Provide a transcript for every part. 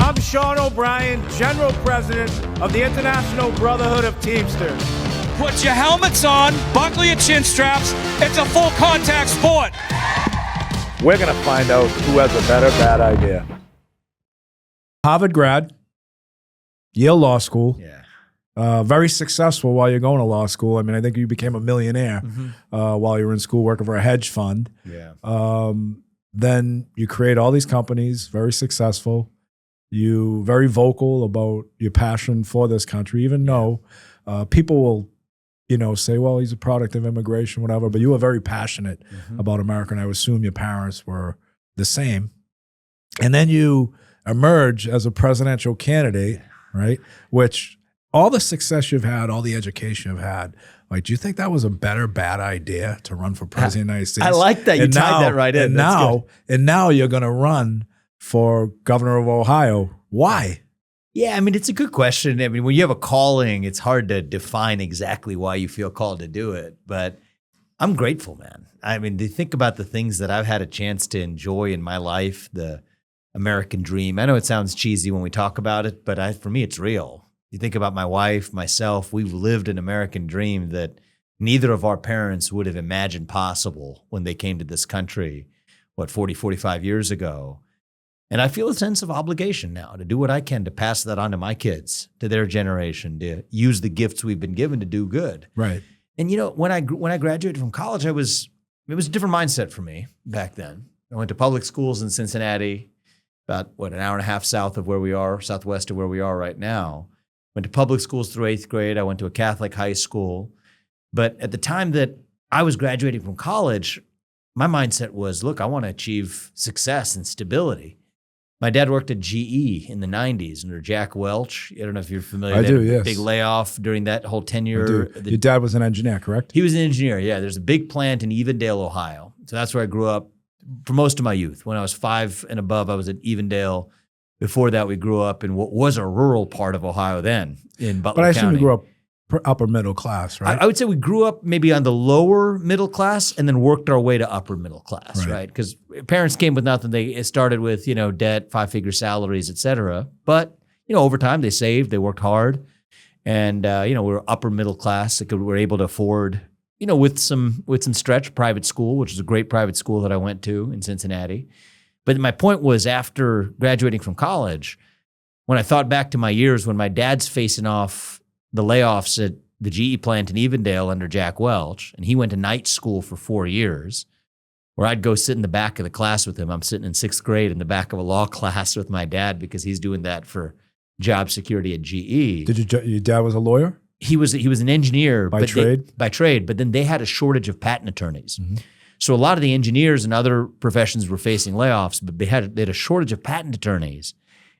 I'm Sean O'Brien, General President of the International Brotherhood of Teamsters. Put your helmets on, buckle your chin straps. It's a full contact sport. We're going to find out who has a better bad idea. Harvard grad, Yale Law School. Yeah. Very successful while you're going to law school. I mean, I think you became a millionaire while you were in school working for a hedge fund. Yeah. Then you create all these companies, very successful. You very vocal about your passion for this country, even though people will, say, well, he's a product of immigration, whatever. But you were very passionate about America, and I would assume your parents were the same. And then you emerge as a presidential candidate, right? Which all the success you've had, all the education you've had, like, do you think that was a bad idea to run for president of the United States? I like that. You tied that right in. And now you're going to run for governor of Ohio. Why? Yeah, I mean, it's a good question. I mean, when you have a calling, it's hard to define exactly why you feel called to do it. But I'm grateful, man. I mean, to think about the things that I've had a chance to enjoy in my life, the American dream. I know it sounds cheesy when we talk about it, but for me, it's real. You think about my wife, myself, we've lived an American dream that neither of our parents would have imagined possible when they came to this country, 40, 45 years ago. And I feel a sense of obligation now to do what I can to pass that on to my kids, to their generation, to use the gifts we've been given to do good. Right. And when I graduated from college, it was a different mindset for me back then. I went to public schools in Cincinnati, about an hour and a half southwest of where we are right now. Went to public schools through 8th grade. I went to a Catholic high school. But at the time that I was graduating from college, my mindset was, look, I want to achieve success and stability. My dad worked at GE in the 90s under Jack Welch. I don't know if you're familiar. I do, yes. Big layoff during that whole tenure. Your dad was an engineer, correct? He was an engineer, yeah. There's a big plant in Evendale, Ohio. So that's where I grew up for most of my youth. When I was 5 and above, I was at Evendale. Before that, we grew up in what was a rural part of Ohio then, in Butler County. But I assume you grew up upper middle class, right? I would say we grew up maybe on the lower middle class and then worked our way to upper middle class, right? Because parents came with nothing. They started with, debt, 5-figure salaries, et cetera. But, over time they saved, they worked hard. And, we were upper middle class. We were able to afford, with some stretch, private school, which is a great private school that I went to in Cincinnati. But my point was, after graduating from college, when I thought back to my years when my dad's facing off the layoffs at the GE plant in Evendale under Jack Welch, and he went to night school for 4 years, where I'd go sit in the back of the class with him. I'm sitting in 6th grade in the back of a law class with my dad because he's doing that for job security at GE. Your dad was a lawyer? He was an engineer. By trade? By trade, but then they had a shortage of patent attorneys. So a lot of the engineers and other professions were facing layoffs, but they had a shortage of patent attorneys.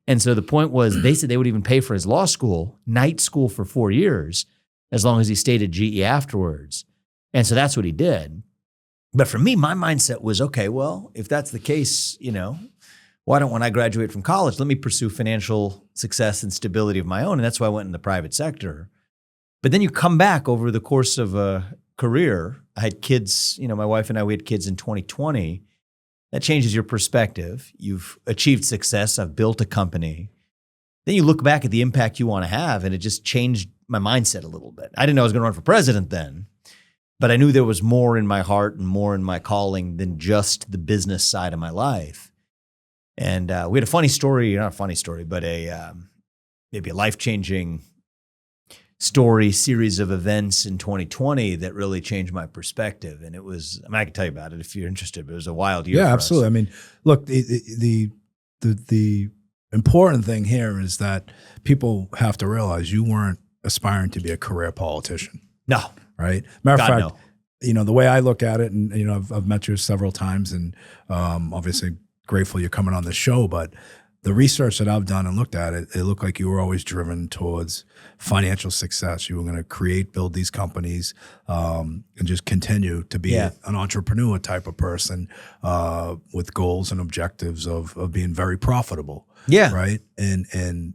And so the point was, they said they would even pay for his law school, night school for 4 years, as long as he stayed at GE afterwards. And so that's what he did. But for me, my mindset was, okay, well, if that's the case, why don't, when I graduate from college, let me pursue financial success and stability of my own. And that's why I went in the private sector. But then you come back over the course of a career. I had kids, my wife and we had kids in 2020. That changes your perspective. You've achieved success. I've built a company. Then you look back at the impact you want to have, and it just changed my mindset a little bit. I didn't know I was going to run for president then, but I knew there was more in my heart and more in my calling than just the business side of my life. And we had a funny story, not a funny story, but maybe a life-changing series of events in 2020 that really changed my perspective. And it was, I can tell you about it if you're interested, but it was a wild year. Yeah, for absolutely. us. I mean, look, the important thing here is that people have to realize you weren't aspiring to be a career politician. No. Right? Matter of fact, no. The way I look at it, and, I've met you several times, and obviously grateful you're coming on the show, but the research that I've done and looked at it looked like you were always driven towards financial success. You were going to build these companies, and just continue to be an entrepreneur type of person with goals and objectives of being very profitable. Yeah. Right. And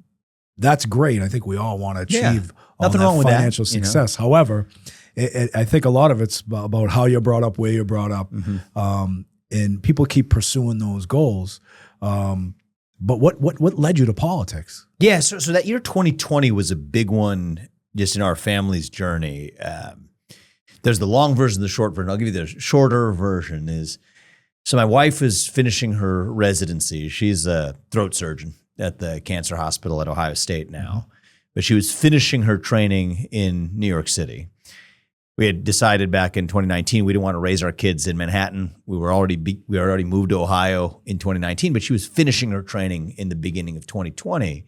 that's great. I think we all want to achieve Nothing wrong with financial that, success. However, I think a lot of it's about how you're brought up, where you're brought up, and people keep pursuing those goals. But what led you to politics? Yeah, so that year 2020 was a big one just in our family's journey. There's the long version, the short version. I'll give you the shorter version is, so my wife is finishing her residency. She's a throat surgeon at the cancer hospital at Ohio State now, but she was finishing her training in New York City. We had decided back in 2019 we didn't want to raise our kids in Manhattan. We were already moved to Ohio in 2019, but she was finishing her training in the beginning of 2020.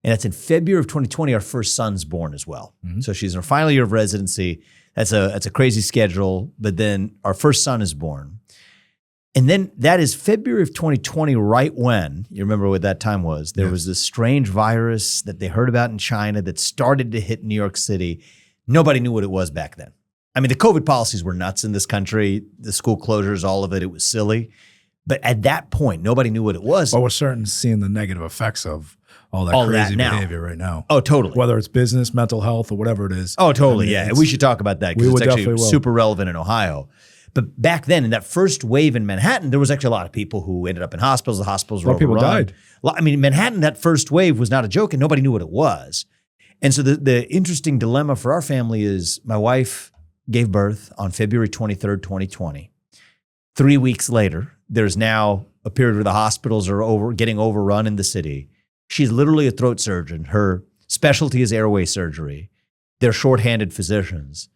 And that's in February of 2020, our first son's born as well. So she's in her final year of residency. That's a crazy schedule, but then our first son is born. And then that is February of 2020, right when, you remember what that time was, there was this strange virus that they heard about in China that started to hit New York City. Nobody knew what it was back then. I mean, the COVID policies were nuts in this country, the school closures, all of it, it was silly. But at that point, nobody knew what it was. But we're starting to see the negative effects of all that crazy behavior right now. Oh, totally. Whether it's business, mental health, or whatever it is. Oh, totally, yeah. We should talk about that because it's actually super relevant in Ohio. But back then, in that first wave in Manhattan, there was actually a lot of people who ended up in hospitals. The hospitals were overrun. A lot of people died. I mean, Manhattan, that first wave was not a joke, and nobody knew what it was. And so the interesting dilemma for our family is my wife gave birth on February 23rd, 2020. 3 weeks later, there's now a period where the hospitals are getting overrun in the city. She's literally a throat surgeon. Her specialty is airway surgery. They're shorthanded physicians.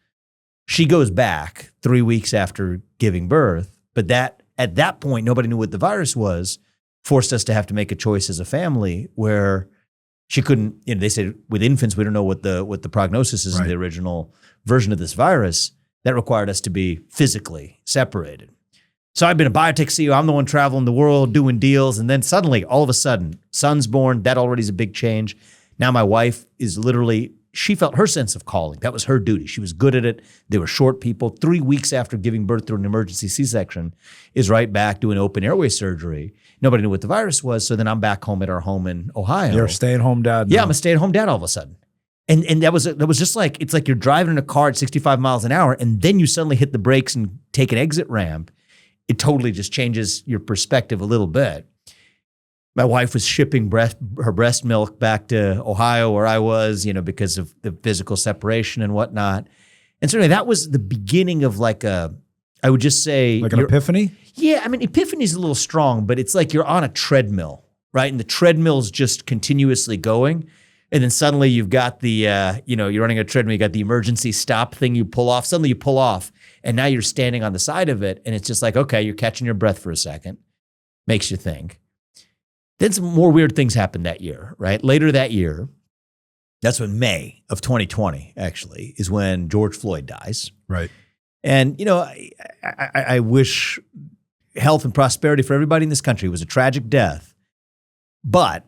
She goes back 3 weeks after giving birth, but at that point, nobody knew what the virus was, forced us to have to make a choice as a family where she couldn't, they said with infants, we don't know what the prognosis is in the original version of this virus. That required us to be physically separated. So I've been a biotech CEO. I'm the one traveling the world doing deals. And then suddenly, all of a sudden, son's born. That already is a big change. Now my wife is literally, she felt her sense of calling. That was her duty. She was good at it. They were short people. 3 weeks after giving birth through an emergency C-section is right back doing open airway surgery. Nobody knew what the virus was. So then I'm back home at our home in Ohio. You're a stay-at-home dad now. Yeah, I'm a stay-at-home dad all of a sudden. And that was just like, it's like you're driving in a car at 65 miles an hour and then you suddenly hit the brakes and take an exit ramp. It totally just changes your perspective a little bit. My wife was shipping her breast milk back to Ohio where I was, because of the physical separation and whatnot. And so anyway, that was the beginning of I would just say. Like an epiphany? Yeah, I mean, epiphany is a little strong, but it's like you're on a treadmill, right? And the treadmill's just continuously going. And then suddenly you've got the, you're running a treadmill, you got the emergency stop thing you pull off. Suddenly you pull off and now you're standing on the side of it. And it's just like, okay, you're catching your breath for a second. Makes you think. Then some more weird things happened that year, right? Later that year, that's when May of 2020 actually is when George Floyd dies. Right. And, I wish health and prosperity for everybody in this country. It was a tragic death. But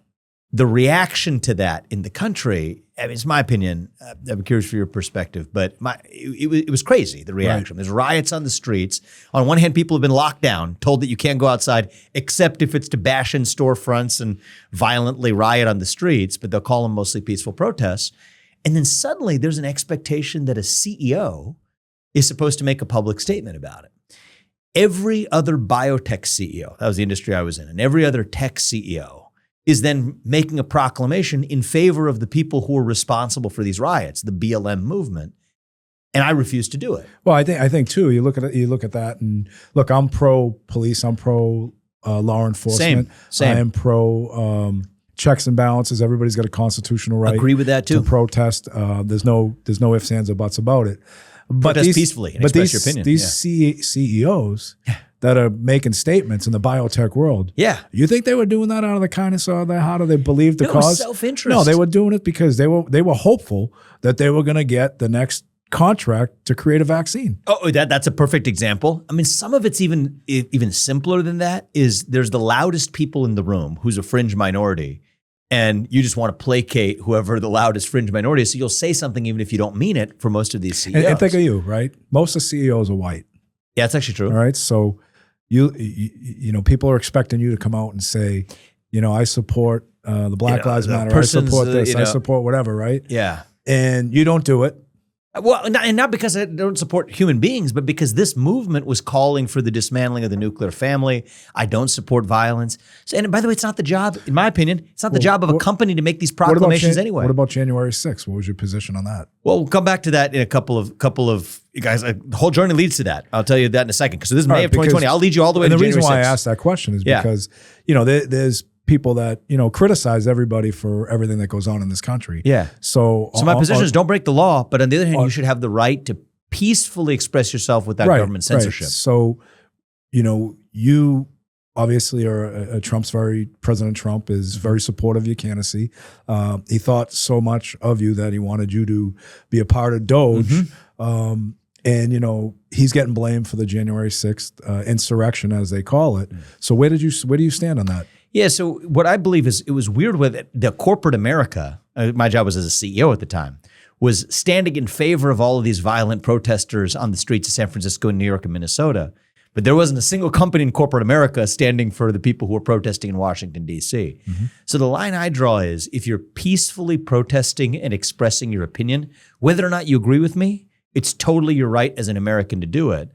the reaction to that in the country, I mean, it's my opinion. I'm curious for your perspective, but it was crazy, the reaction. Right. There's riots on the streets. On one hand, people have been locked down, told that you can't go outside except if it's to bash in storefronts and violently riot on the streets, but they'll call them mostly peaceful protests. And then suddenly there's an expectation that a CEO is supposed to make a public statement about it. Every other biotech CEO, that was the industry I was in, and every other tech CEO is then making a proclamation in favor of the people who are responsible for these riots, the BLM movement. And I refuse to do it. Well, I think too, you look at that and look, I'm pro police, I'm pro law enforcement. Same. I am pro checks and balances. Everybody's got a constitutional right. Agree with that too. To protest. There's no ifs, ands, or buts about it. But protest peacefully and express your opinion. These CEOs that are making statements in the biotech world. Yeah. You think they were doing that out of the kindness of their heart, or they believed the cause? Self-interest. No, they were doing it because they were hopeful that they were going to get the next contract to create a vaccine. Oh, that's a perfect example. I mean, some of it's even simpler than that. Is there's the loudest people in the room who's a fringe minority, and you just want to placate whoever the loudest fringe minority is. So you'll say something even if you don't mean it for most of these CEOs. And think of you, right? Most of the CEOs are white. Yeah, that's actually true. All right, so you people are expecting you to come out and say, I support the Black Lives Matter. I support this. I support whatever, right? Yeah. And you don't do it. Well, not because I don't support human beings, but because this movement was calling for the dismantling of the nuclear family. I don't support violence. So, and by the way, it's not the job, in my opinion, it's not the job of a company to make these proclamations anyway. What about January 6th? What was your position on that? Well, we'll come back to that in a couple of you guys. The whole journey leads to that. I'll tell you that in a second. Because this is May of 2020. I'll lead you all the way to January 6th. And the reason why I asked that question is because, there's people that, criticize everybody for everything that goes on in this country. Yeah. So my position is don't break the law, but on the other hand, you should have the right to peacefully express yourself without government censorship. Right. So, you obviously are President Trump is very supportive of your candidacy. He thought so much of you that he wanted you to be a part of Doge. And he's getting blamed for the January 6th insurrection, as they call it. So where do you stand on that? Yeah, so what I believe is it was weird with the corporate America, my job was as a CEO at the time, was standing in favor of all of these violent protesters on the streets of San Francisco, New York, and Minnesota. But there wasn't a single company in corporate America standing for the people who were protesting in Washington, D.C. So the line I draw is if you're peacefully protesting and expressing your opinion, whether or not you agree with me, it's totally your right as an American to do it.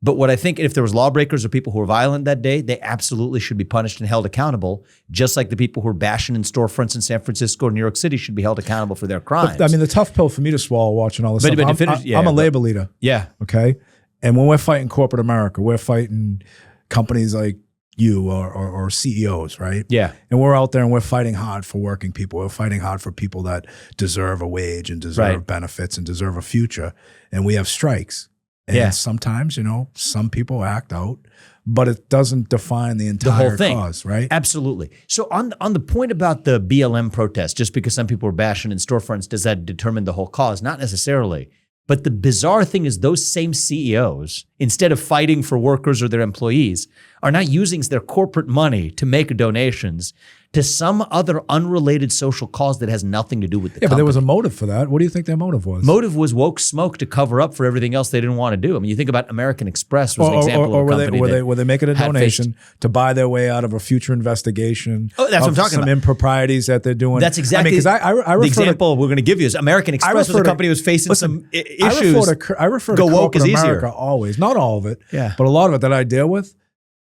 But what I think, if there was lawbreakers or people who were violent that day, they absolutely should be punished and held accountable, just like the people who were bashing in storefronts in San Francisco or New York City should be held accountable for their crimes. But, the tough pill for me to swallow watching all this stuff, I'm a labor leader. Yeah. Okay? And when we're fighting corporate America, we're fighting companies like you or CEOs, right? Yeah. And we're out there and we're fighting hard for working people. We're fighting hard for people that deserve a wage and deserve benefits and deserve a future. And we have strikes. And sometimes, some people act out, but it doesn't define the entire whole thing. Cause, right? Absolutely. So on the point about the BLM protest, just because some people were bashing in storefronts, does that determine the whole cause? Not necessarily. But the bizarre thing is those same CEOs, instead of fighting for workers or their employees, are now using their corporate money to make donations to some other unrelated social cause that has nothing to do with the company. But there was a motive for that. What do you think their motive was? Motive was woke smoke to cover up for everything else they didn't want to do. I mean, you think about American Express was an example of a company were they making a donation to buy their way out of a future investigation? Oh, that's what I'm talking about. Some improprieties that they're doing. That's exactly the example we're going to give you is American Express was a company who was facing some issues. I refer to corporate America always, not all of it, but a lot of it that I deal with.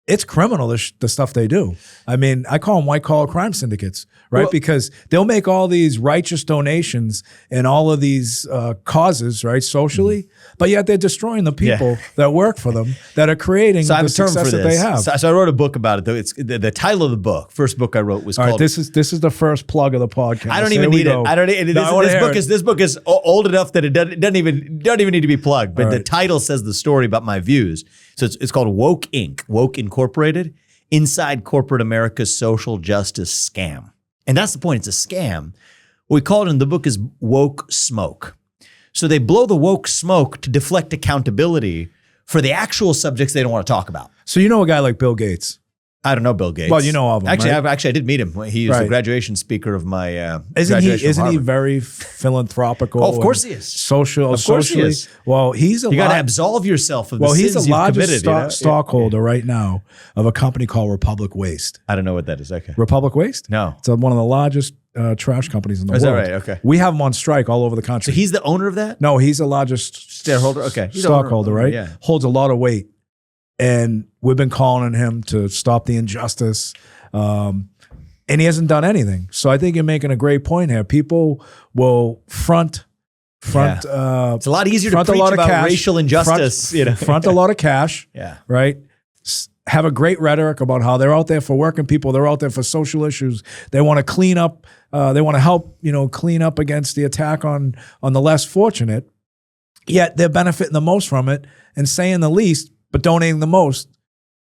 It's criminal, the stuff they do. I mean, I call them white-collar crime syndicates, right? Well, because they'll make all these righteous donations and all of these causes, right, socially, but yet they're destroying the people that work for them, that are creating the success that they have. So I wrote a book about it. Though it's the title of the book, first book I wrote was called. All right, this is the first plug of the podcast. I don't even need it. I don't. This book is old enough that it doesn't even need to be plugged. But the title says the story about my views. So it's called Woke Inc., Woke Incorporated, Inside Corporate America's Social Justice Scam. And that's the point. It's a scam. What we call it in the book is woke smoke. So they blow the woke smoke to deflect accountability for the actual subjects they don't want to talk about. So you know a guy like Bill Gates? I don't know Bill Gates. Well, you know of him, Actually, right? I did meet him. He was the graduation speaker of my Isn't he very philanthropical? Oh, of course he is. Socially. He is. Well, you got to absolve yourself of the sins he's the largest committed, stockholder right now of a company called Republic Waste. I don't know what that is. Okay. Republic Waste? No. It's one of the largest trash companies in the world. Is that right? Okay. We have them on strike all over the country. So he's the owner of that? No, he's the largest shareholder. Okay. Stockholder, right? Yeah. Holds a lot of weight. And we've been calling on him to stop the injustice. And he hasn't done anything. So I think you're making a great point here. People will front. It's a lot easier to preach about racial injustice. Front a lot of cash. Yeah. Right? Have a great rhetoric about how they're out there for working people. They're out there for social issues. They want to clean up. They want to help, clean up against the attack on the less fortunate. Yet they're benefiting the most from it and saying the least, but donating the most.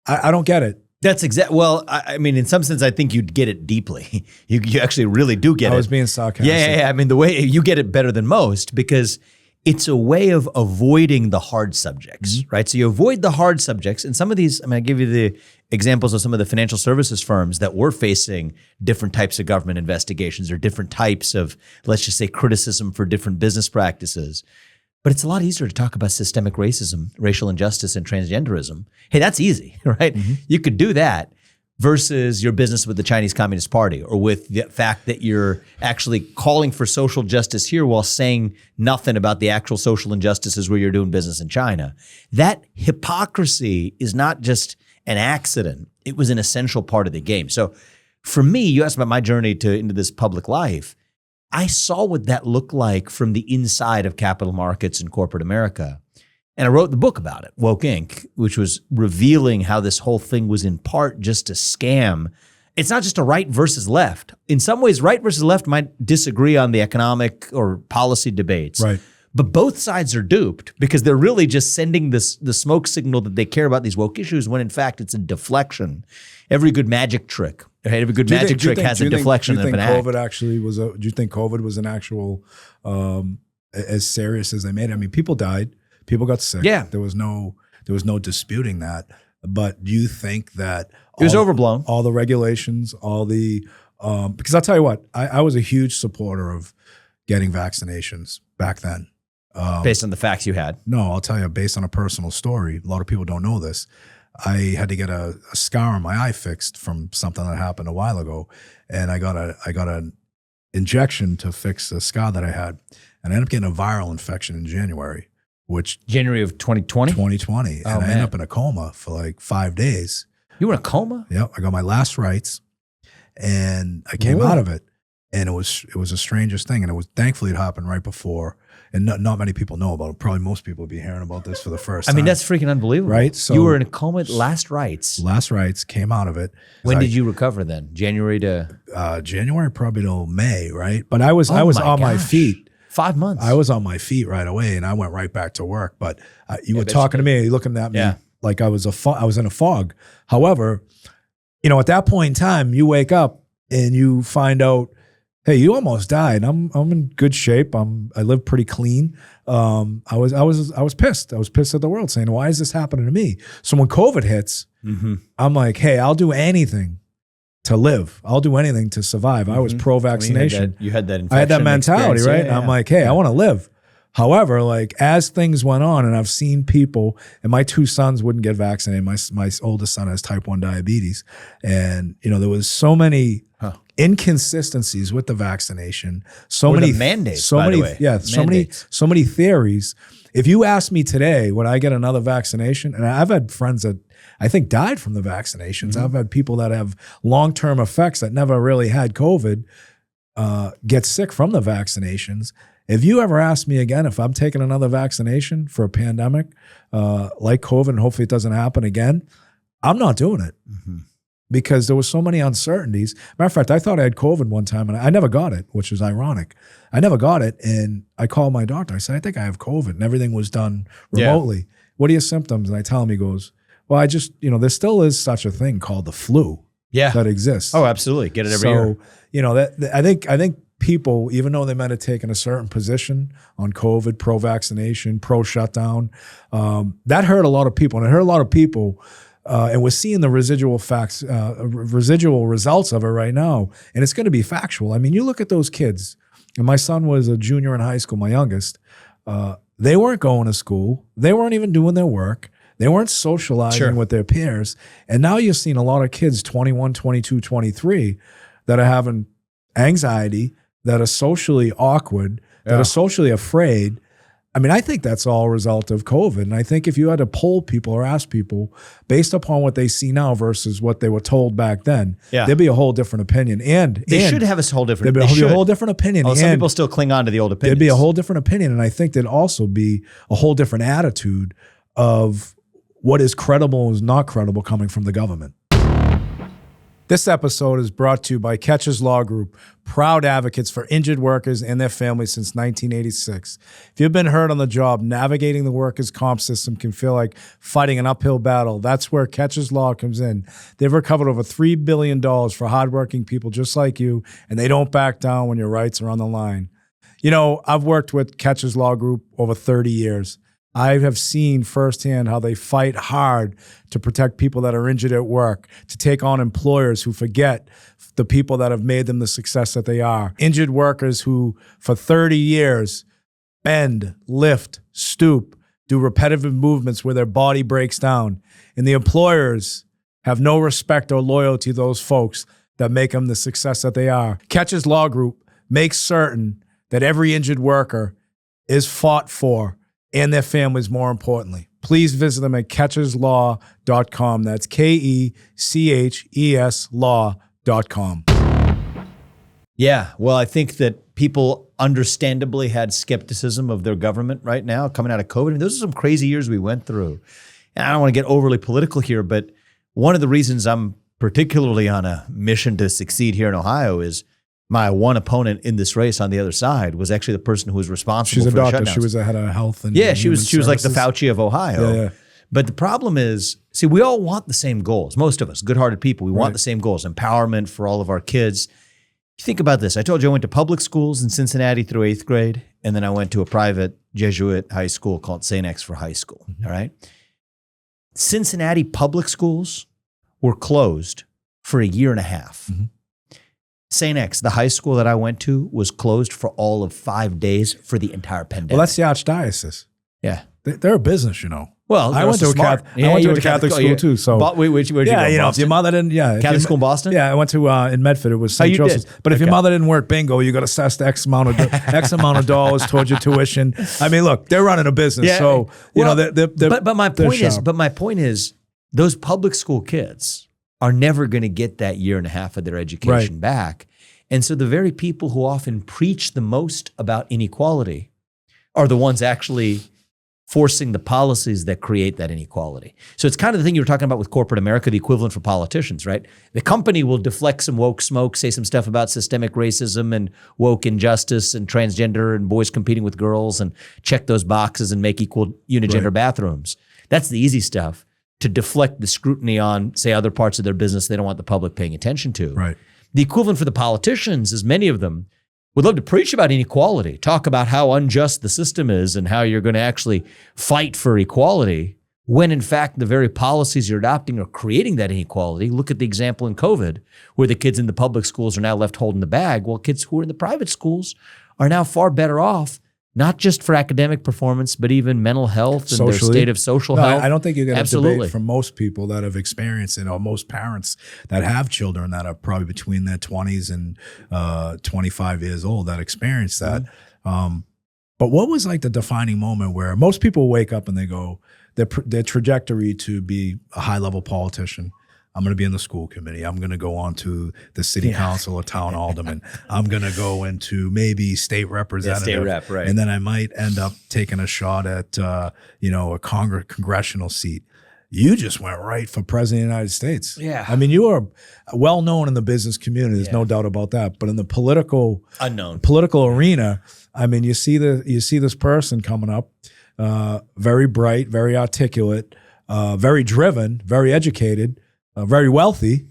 I don't get it. That's Well, I mean, in some sense, I think you'd get it deeply. You actually really do get it. I was being sarcastic. Yeah. I mean, the way you get it better than most because it's a way of avoiding the hard subjects, right? So you avoid the hard subjects. And some of these, I give you the examples of some of the financial services firms that were facing different types of government investigations or different types of, let's just say, criticism for different business practices. But it's a lot easier to talk about systemic racism, racial injustice, and transgenderism. Hey, that's easy, right? You could do that. versus your business with the Chinese Communist Party, or with the fact that you're actually calling for social justice here while saying nothing about the actual social injustices where you're doing business in China. That hypocrisy is not just an accident. It was an essential part of the game. So for me, you asked about my journey into this public life. I saw what that looked like from the inside of capital markets and corporate America. And I wrote the book about it, Woke Inc., which was revealing how this whole thing was in part just a scam. It's not just a right versus left. In some ways, right versus left might disagree on the economic or policy debates. Right. But both sides are duped because they're really just sending the smoke signal that they care about these woke issues when in fact it's a deflection. Every good magic trick, right? Every good magic trick has a deflection of an act. Do you think COVID was an actual, as serious as they made it? I mean, people died. People got sick. Yeah. There was no disputing that. But do you think that it was overblown? All the regulations, all the because I'll tell you what, I was a huge supporter of getting vaccinations back then. Based on the facts you had? No, I'll tell you, based on a personal story. A lot of people don't know this. I had to get a scar on my eye fixed from something that happened a while ago, and I got an injection to fix the scar that I had, and I ended up getting a viral infection in January. January of 2020? 2020. And I ended up in a coma for like 5 days. You were in a coma? Yep. I got my last rites and I came out of it. And it was the strangest thing. And thankfully it happened right before. And not many people know about it. Probably most people would be hearing about this for the first time. I mean, that's freaking unbelievable. Right? So you were in a coma at last rites. Last rites, came out of it. When did you recover then? January to? January probably till May, right? But I was on my feet. 5 months. I was on my feet right away, and I went right back to work. But you were talking to me, you looking at me like I was in a fog. However, at that point in time, you wake up and you find out, hey, you almost died. I'm in good shape. I live pretty clean. I was pissed. I was pissed at the world, saying, why is this happening to me? So when COVID hits, I'm like, hey, I'll do anything to live. I'll do anything to survive. I was pro-vaccination. You had that I had that mentality, right? Yeah, I'm like, hey, I want to live. However, like as things went on, and I've seen people, and my 2 sons wouldn't get vaccinated. My oldest son has type 1 diabetes. And, there was so many inconsistencies with the vaccination. So many mandates, by the way. Yeah, so many theories. If you ask me today, would I get another vaccination? And I've had friends that I think died from the vaccinations. I've had people that have long-term effects that never really had COVID get sick from the vaccinations. If you ever ask me again if I'm taking another vaccination for a pandemic like COVID, and hopefully it doesn't happen again, I'm not doing it because there was so many uncertainties. Matter of fact, I thought I had COVID one time and I never got it, which is ironic. I never got it, and I called my doctor. I said, I think I have COVID, and everything was done remotely. Yeah. What are your symptoms? And I tell him, he goes, well, I just, there still is such a thing called the flu that exists. Oh, absolutely. Get it every year. So, I think people, even though they might have taken a certain position on COVID, pro-vaccination, pro-shutdown, that hurt a lot of people. And it hurt a lot of people. And we're seeing the residual results of it right now. And it's going to be factual. I mean, you look at those kids, and my son was a junior in high school, my youngest. They weren't going to school. They weren't even doing their work. They weren't socializing with their peers. And now you're seeing a lot of kids, 21, 22, 23, that are having anxiety, that are socially awkward, that are socially afraid. I mean, I think that's all a result of COVID. And I think if you had to poll people or ask people based upon what they see now versus what they were told back then, there'd be a whole different opinion. And they should have a whole different opinion. There'd be a whole different opinion. Some people still cling on to the old opinions. There'd be a whole different opinion. And I think there'd also be a whole different attitude of what is credible and is not credible coming from the government. This episode is brought to you by Catches Law Group, proud advocates for injured workers and their families since 1986. If you've been hurt on the job, navigating the workers' comp system can feel like fighting an uphill battle. That's where Catches Law comes in. They've recovered over $3 billion for hardworking people just like you, and they don't back down when your rights are on the line. I've worked with Catches Law Group over 30 years. I have seen firsthand how they fight hard to protect people that are injured at work, to take on employers who forget the people that have made them the success that they are. Injured workers who, for 30 years, bend, lift, stoop, do repetitive movements where their body breaks down. And the employers have no respect or loyalty to those folks that make them the success that they are. Catches Law Group makes certain that every injured worker is fought for and their families, more importantly. Please visit them at catcheslaw.com. That's KECHES law.com. Yeah, well, I think that people understandably had skepticism of their government right now coming out of COVID. I mean, those are some crazy years we went through. And I don't want to get overly political here, but one of the reasons I'm particularly on a mission to succeed here in Ohio is my one opponent in this race on the other side was actually the person who was responsible for the shutdowns. She's a doctor. She was the head of health and she was like the Fauci of Ohio. Yeah. But the problem is, see, we all want the same goals. Most of us, good-hearted people, we want the same goals. Empowerment for all of our kids. You think about this. I told you I went to public schools in Cincinnati through 8th grade, and then I went to a private Jesuit high school called St. X for high school. All right. Cincinnati public schools were closed for a year and a half. St. X, the high school that I went to, was closed for all of 5 days for the entire pandemic. Well, that's the Archdiocese. Yeah. They're a business, you know. Well, I went to a Catholic school too. So, where'd you go? You know, if your mother didn't, Catholic school in Boston. Yeah, I went to in Medford. It was St. Joseph's. But if your mother didn't work bingo, you got assessed X amount of dollars towards your tuition. I mean, look, they're running a business, so you know. But my point is, those public school kids are never going to get that year and a half of their education back, and so the very people who often preach the most about inequality are the ones actually forcing the policies that create that inequality. So it's kind of the thing you were talking about with corporate America, the equivalent for politicians, right? The company will deflect some woke smoke, say some stuff about systemic racism and woke injustice and transgender and boys competing with girls and check those boxes and make equal unigender bathrooms. That's the easy stuff to deflect the scrutiny on, say, other parts of their business they don't want the public paying attention to. Right. The equivalent for the politicians is many of them would love to preach about inequality, talk about how unjust the system is and how you're going to actually fight for equality, when in fact the very policies you're adopting are creating that inequality. Look at the example in COVID, where the kids in the public schools are now left holding the bag, while kids who are in the private schools are now far better off, not just for academic performance, but even mental health and their state of social health. I don't think you're going to debate from most people that have experienced it, or most parents that have children that are probably between their 20s and 25 years old that experience that. But what was like the defining moment where most people wake up and they go, their trajectory to be a high-level politician, I'm going to be in the school committee. I'm going to go on to the city council or town alderman. I'm going to go into maybe state representative. State rep, right. And then I might end up taking a shot at, a congressional seat. You just went right for president of the United States. Yeah. I mean, you are well known in the business community. There's no doubt about that. But in the political arena, I mean, you see this person coming up, very bright, very articulate, very driven, very educated, very wealthy,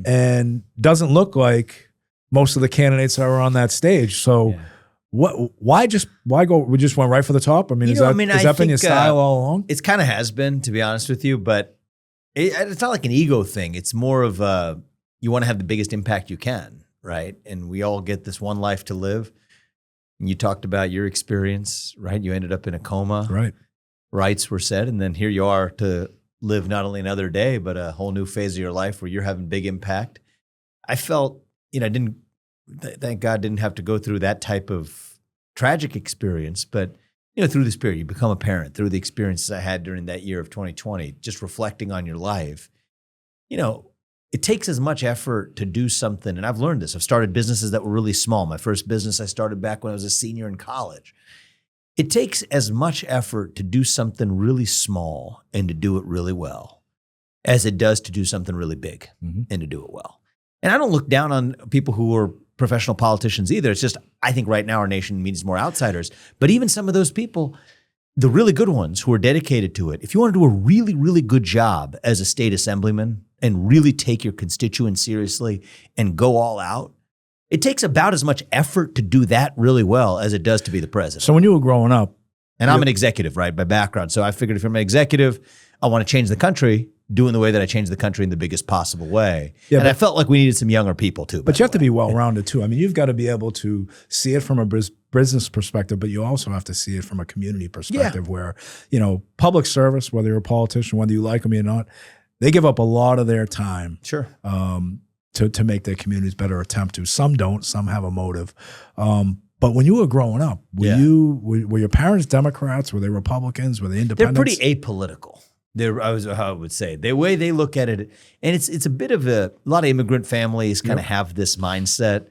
and doesn't look like most of the candidates that were on that stage. So why go? We just went right for the top? I mean, has that been your style all along? It's kind of has been, to be honest with you, but it's not like an ego thing. It's more of you want to have the biggest impact you can, right? And we all get this one life to live. And you talked about your experience, right? You ended up in a coma. Right. Rights were said, and then here you are to live not only another day, but a whole new phase of your life where you're having big impact. I felt, thank God didn't have to go through that type of tragic experience, but, through this period, you become a parent, through the experiences I had during that year of 2020, just reflecting on your life, it takes as much effort to do something. And I've learned this. I've started businesses that were really small. My first business I started back when I was a senior in college. It takes as much effort to do something really small and to do it really well as it does to do something really big and to do it well. And I don't look down on people who are professional politicians either. It's just, I think right now our nation needs more outsiders. But even some of those people, the really good ones who are dedicated to it, if you want to do a really, really good job as a state assemblyman and really take your constituents seriously and go all out, it takes about as much effort to do that really well as it does to be the president. So when you were growing up, and I'm an executive, right, by background. So I figured if I'm an executive, I want to change the country, doing the way that I changed the country in the biggest possible way. Yeah, and I felt like we needed some younger people too. But you have to be well-rounded too. I mean, you've got to be able to see it from a business perspective, but you also have to see it from a community perspective where, public service, whether you're a politician, whether you like them or not, they give up a lot of their time. Sure. To make their communities better, attempt to. Some don't. Some have a motive. But when you were growing up, were your parents Democrats? Were they Republicans? Were they independents? They're pretty apolitical. How I would say. The way they look at it, and it's a bit of a lot of immigrant families kind of have this mindset,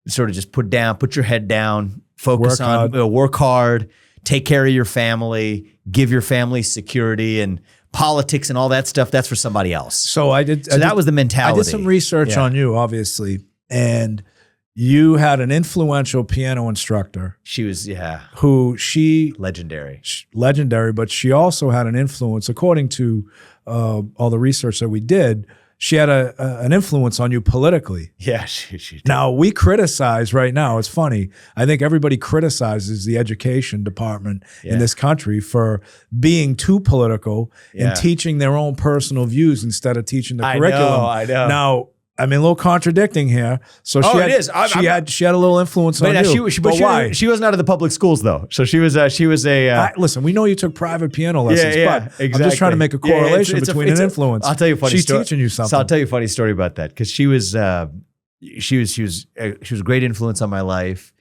sort of just put your head down, focus work hard, take care of your family, give your family security, and politics and all that stuff, that's for somebody else. So that was the mentality. I did some research on you, obviously, and you had an influential piano instructor. She was, legendary, but she also had an influence, according to all the research that we did. She had an influence on you politically. Yeah, she did. Now, we criticize right now. It's funny. I think everybody criticizes the education department in this country for being too political and teaching their own personal views instead of teaching the curriculum. I know. Now, I mean, a little contradicting here. So she had a little influence on you. But why? She wasn't out of the public schools though. So she was listen, we know you took private piano lessons, but exactly. I'm just trying to make a correlation between an influence. I'll tell you a funny story. She's teaching you something. So I'll tell you a funny story about that because she was a great influence on my life.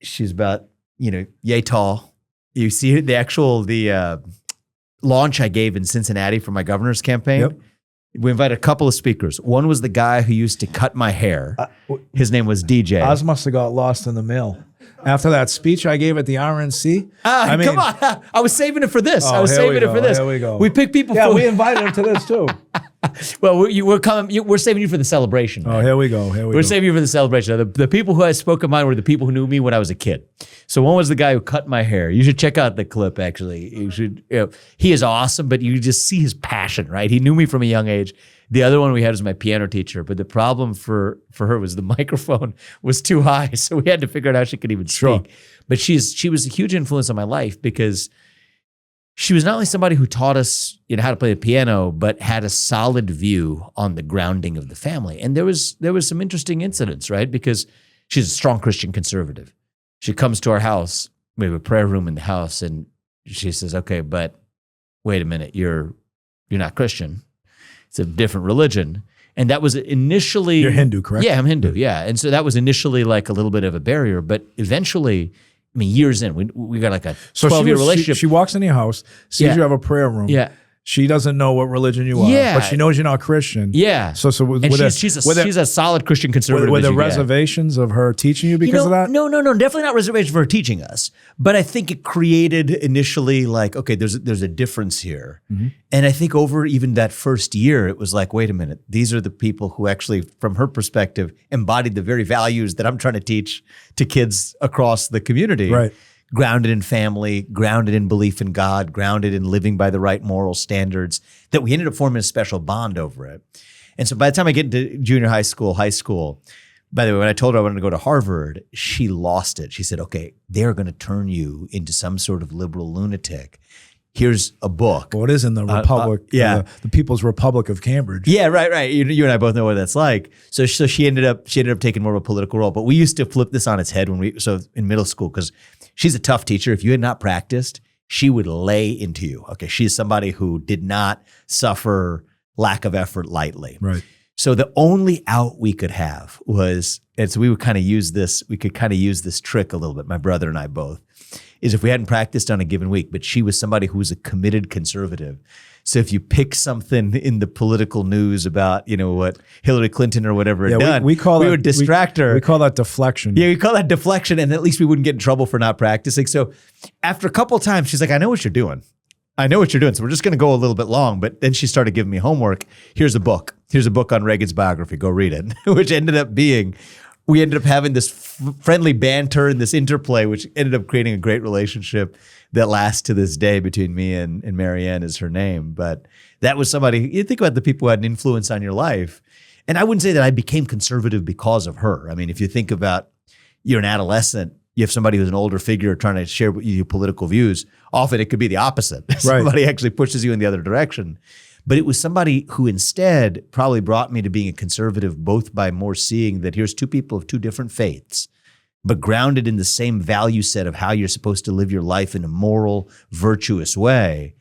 She's about yay tall. You see the launch I gave in Cincinnati for my governor's campaign. Yep. We invited a couple of speakers. One was the guy who used to cut my hair. His name was DJ. Ours must have got lost in the mail. After that speech I gave at the RNC. Come on. I was saving it for this. Here we go. We picked people. We invited him to this too. Well, we're saving you for the celebration. Man. Here we go. We're saving you for the celebration. The people who I spoke of mine were the people who knew me when I was a kid. So one was the guy who cut my hair. You should check out the clip, actually. He is awesome, but you just see his passion, right? He knew me from a young age. The other one we had was my piano teacher, but the problem for her was the microphone was too high, so we had to figure out how she could even speak. But she was a huge influence on my life because she was not only somebody who taught us how to play the piano, but had a solid view on the grounding of the family. And there was some interesting incidents, right? Because she's a strong Christian conservative. She comes to our house. We have a prayer room in the house, and she says, "Okay, but wait a minute, you're not Christian. It's a different religion." And that was initially... You're Hindu, correct? Yeah, I'm Hindu, yeah. And so that was initially like a little bit of a barrier, but eventually, years in, we got like a 12-year relationship. She walks in your house, sees you have a prayer room. Yeah. She doesn't know what religion you are, but she knows you're not Christian. Yeah. So she's a solid Christian conservative. Were there reservations of her teaching you because of that? No, definitely not reservations for her teaching us. But I think it created initially like, okay, there's a difference here. Mm-hmm. And I think over even that first year, it was like, wait a minute, these are the people who actually, from her perspective, embodied the very values that I'm trying to teach to kids across the community. Right. Grounded in family, grounded in belief in God, grounded in living by the right moral standards, that we ended up forming a special bond over it. And so by the time I get into junior high school, by the way, when I told her I wanted to go to Harvard, she lost it. She said, okay, they're going to turn you into some sort of liberal lunatic. Here's a book. Well, it is in the Republic, the People's Republic of Cambridge. Yeah, right. You and I both know what that's like. So she ended up taking more of a political role. But we used to flip this on its head in middle school, because she's a tough teacher. If you had not practiced, she would lay into you. Okay, she's somebody who did not suffer lack of effort lightly. Right. So the only out we could have was, and so we could kind of use this trick a little bit, my brother and I both, is if we hadn't practiced on a given week, but she was somebody who was a committed conservative. So if you pick something in the political news about, what Hillary Clinton or whatever had done, we would distract her. We call that deflection. Yeah, we call that deflection, and at least we wouldn't get in trouble for not practicing. So after a couple of times, she's like, I know what you're doing. So we're just going to go a little bit long. But then she started giving me homework. Here's a book on Reagan's biography. Go read it, which ended up being... We ended up having this friendly banter and this interplay, which ended up creating a great relationship that lasts to this day between me and Marianne is her name. But that was somebody, you think about the people who had an influence on your life. And I wouldn't say that I became conservative because of her. If you think about you're an adolescent, you have somebody who's an older figure trying to share with you political views. Often it could be the opposite. Right. Somebody actually pushes you in the other direction. But it was somebody who instead probably brought me to being a conservative, both by more seeing that here's two people of two different faiths, but grounded in the same value set of how you're supposed to live your life in a moral, virtuous way.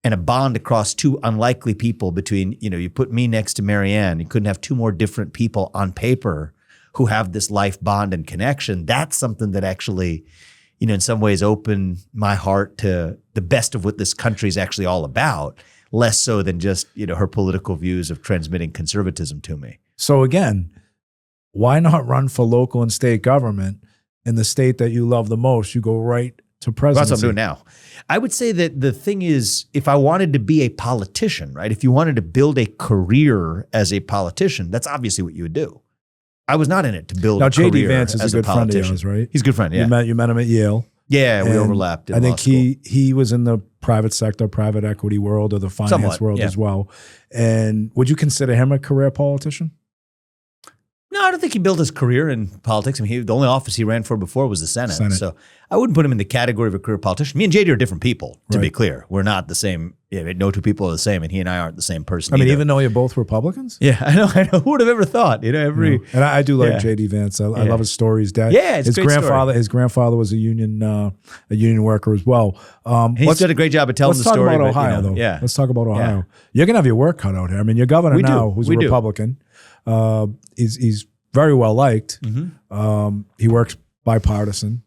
and a bond across two unlikely people between, you put me next to Marianne, you couldn't have two more different people on paper who have this life bond and connection. That's something that actually, in some ways opened my heart to the best of what this country is actually all about, less so than just, her political views of transmitting conservatism to me. So again, why not run for local and state government in the state that you love the most? You go right to presidency. That's what I'm doing now. I would say that the thing is, if I wanted to be a politician, right? If you wanted to build a career as a politician, that's obviously what you would do. I was not in it to build a career. Now, J.D. Vance is a good friend of yours, right? He's a good friend, yeah. You met him at Yale. Yeah, we overlapped in I think law school. he was in the private sector, private equity world, or the finance world as well. And would you consider him a career politician? No, I don't think he built his career in politics. I mean, the only office he ran for before was the Senate. So I wouldn't put him in the category of a career politician. Me and JD are different people, to be clear. We're not the same. Yeah, no two people are the same, and he and I aren't the same person. I mean, either. even though you're both Republicans? Yeah, I know. Who would have ever thought? And I do like JD Vance. I love his story. His dad, it's his a great grandfather, story. His grandfather was a union worker as well. He's done a great job of telling the story. Let's talk about Ohio, though. Yeah. Let's talk about Ohio. Yeah. You're gonna have your work cut out here. I mean, your governor who's a Republican. He's very well liked. Mm-hmm. He works bipartisan.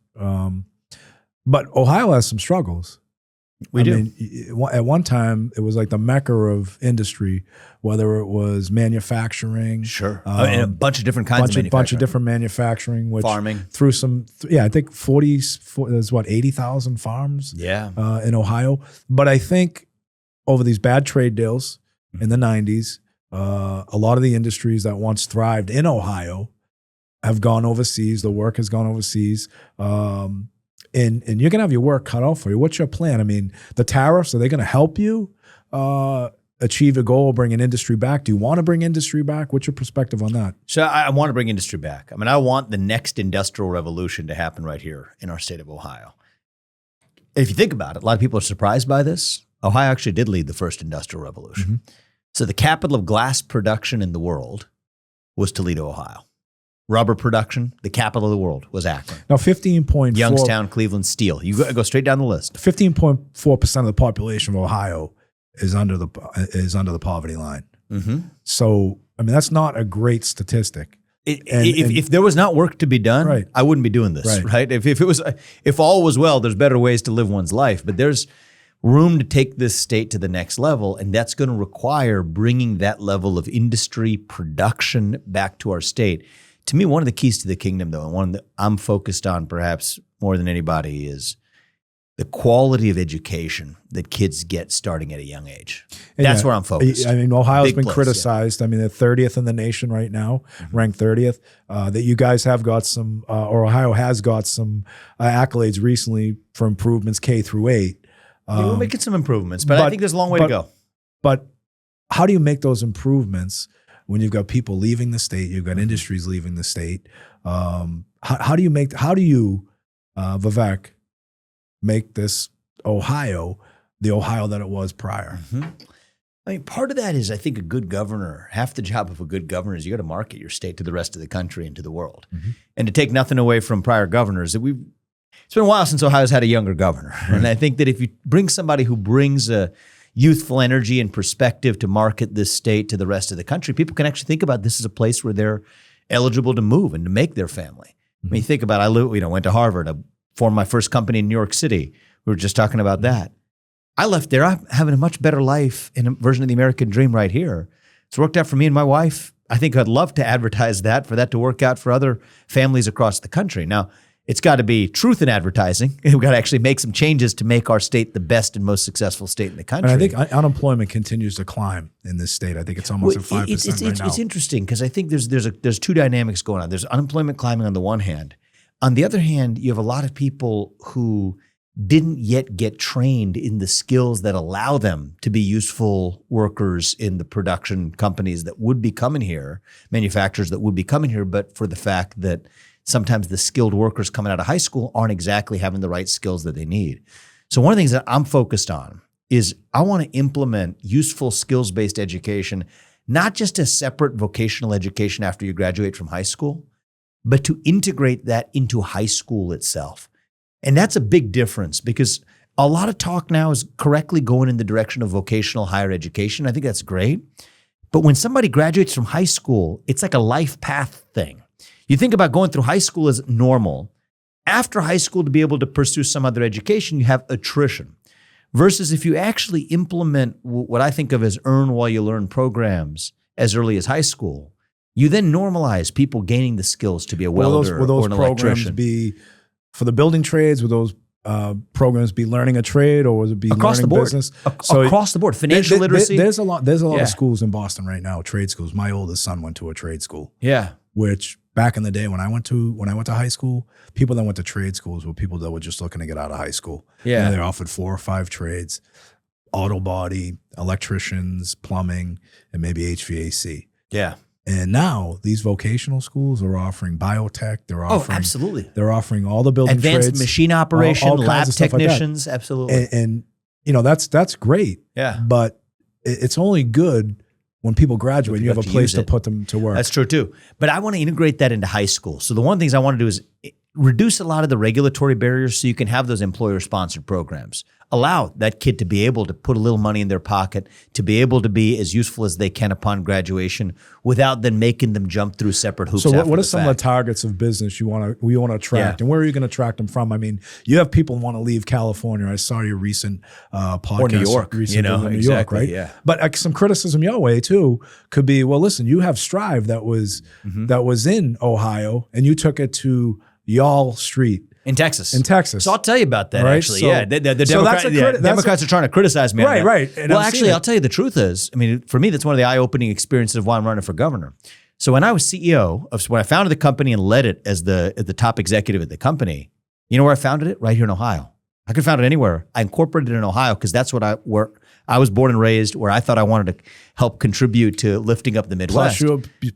But Ohio has some struggles. I mean, at one time, it was like the mecca of industry, whether it was manufacturing. Sure. And a bunch of different kinds of manufacturing. Bunch of different manufacturing. Which farming. Through some, I think there's 80,000 farms in Ohio. But I think over these bad trade deals in the 90s, a lot of the industries that once thrived in Ohio have gone overseas. The work has gone overseas. And you're going to have your work cut off for you. What's your plan? I mean, the tariffs, are they going to help you achieve a goal of bringing industry back? Do you want to bring industry back? What's your perspective on that? So I want to bring industry back. I mean, I want the next industrial revolution to happen right here in our state of Ohio. If you think about it, a lot of people are surprised by this. Ohio actually did lead the first industrial revolution. Mm-hmm. So the capital of glass production in the world was Toledo, Ohio. Rubber production, the capital of the world was Akron. Now, 15.4 Youngstown, Cleveland, steel. You go straight down the list. 15.4% of the population of Ohio is under the poverty line. Mm-hmm. So, I mean, that's not a great statistic. If there was not work to be done, I wouldn't be doing this, right? If all was well, there's better ways to live one's life. But there's room to take this state to the next level, and that's going to require bringing that level of industry production back to our state. To me, one of the keys to the kingdom, though, and one that I'm focused on perhaps more than anybody, is the quality of education that kids get starting at a young age. That's where I'm focused. I mean, Ohio's been criticized. I mean, they're 30th in the nation right now, ranked 30th. That you guys have got some, or Ohio has got some accolades recently for improvements K through 8. We're making some improvements, but I think there's a long way to go. But how do you make those improvements when you've got people leaving the state, you've got industries leaving the state? How do you, Vivek, make this Ohio the Ohio that it was prior? Mm-hmm. I mean, part of that is, I think, a good governor. Half the job of a good governor is you got to market your state to the rest of the country and to the world. Mm-hmm. And to take nothing away from prior governors, it's been a while since Ohio's had a younger governor. Right. And I think that if you bring somebody who brings a youthful energy and perspective to market this state to the rest of the country, people can actually think about this as a place where they're eligible to move and to make their family. Mm-hmm. I mean, think about it. I went to Harvard. I formed my first company in New York City. We were just talking about that. I left there. I'm having a much better life in a version of the American dream right here. It's worked out for me and my wife. I think I'd love to advertise that, for that to work out for other families across the country. Now, it's got to be truth in advertising. We've got to actually make some changes to make our state the best and most successful state in the country. And I think unemployment continues to climb in this state. I think it's almost at 5% right now. It's interesting because I think there's two dynamics going on. There's unemployment climbing on the one hand. On the other hand, you have a lot of people who didn't yet get trained in the skills that allow them to be useful workers in the production companies that would be coming here, manufacturers that would be coming here, but for the fact that sometimes the skilled workers coming out of high school aren't exactly having the right skills that they need. So one of the things that I'm focused on is I want to implement useful skills-based education, not just a separate vocational education after you graduate from high school, but to integrate that into high school itself. And that's a big difference because A lot of talk now is correctly going in the direction of vocational higher education. I think that's great. But when somebody graduates from high school, it's like a life path thing. You think about going through high school as normal. After high school, to be able to pursue some other education, you have attrition. Versus if you actually implement what I think of as earn while you learn programs as early as high school, you then normalize people gaining the skills to be a welder or an electrician. Be for the building trades? Will those programs be learning a trade, or was it be across learning the board? business? Across the board, financial literacy. There's a lot of schools in Boston right now, trade schools. My oldest son went to a trade school. Yeah, which back in the day when I went to high school, people that went to trade schools were people that were just looking to get out of high school. Yeah, and they offered 4 or 5 trades: auto body, electricians, plumbing, and maybe HVAC. Yeah. And now these vocational schools are offering biotech. They're offering, absolutely. They're offering all the building advanced trades, machine operation, all lab technicians. Like absolutely. And you know that's great. Yeah. But it's only good when people graduate. You have a place to put them to work. That's true too. But I want to integrate that into high school. So the one of the things I want to do is reduce a lot of the regulatory barriers so you can have those employer-sponsored programs. Allow that kid to be able to put a little money in their pocket, to be able to be as useful as they can upon graduation without then making them jump through separate hoops. So what are some of the targets of business you want to attract, and where are you going to attract them from? I mean, you have people want to leave California. I saw your recent podcast. Or New York, New York, right? Yeah. But some criticism your way too could be, well, listen, you have Strive that was in Ohio, and you took it to Y'all Street. In Texas. So I'll tell you about that, right? actually. So, yeah. The Democrats are trying to criticize me. Right. And well, actually, I'll tell you the truth is, I mean, for me, that's one of the eye-opening experiences of why I'm running for governor. So when I was CEO, when I founded the company and led it as the top executive at the company, you know where I founded it? Right here in Ohio. I could found it anywhere. I incorporated it in Ohio because that's where I was born and raised, where I thought I wanted to help contribute to lifting up the Midwest.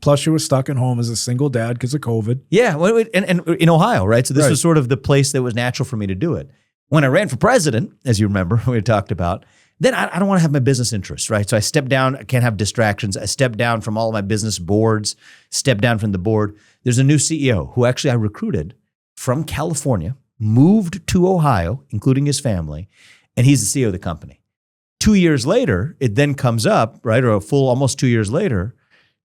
Plus you were stuck at home as a single dad because of COVID. Yeah, and in Ohio, right? So this was sort of the place that was natural for me to do it. When I ran for president, as you remember, we had talked about, then I don't want to have my business interests, right? So I stepped down. I can't have distractions. I stepped down from all of my business boards, stepped down from the board. There's a new CEO who actually I recruited from California, moved to Ohio, including his family, and he's the CEO of the company. 2 years later, it then comes up, right, or almost 2 years later,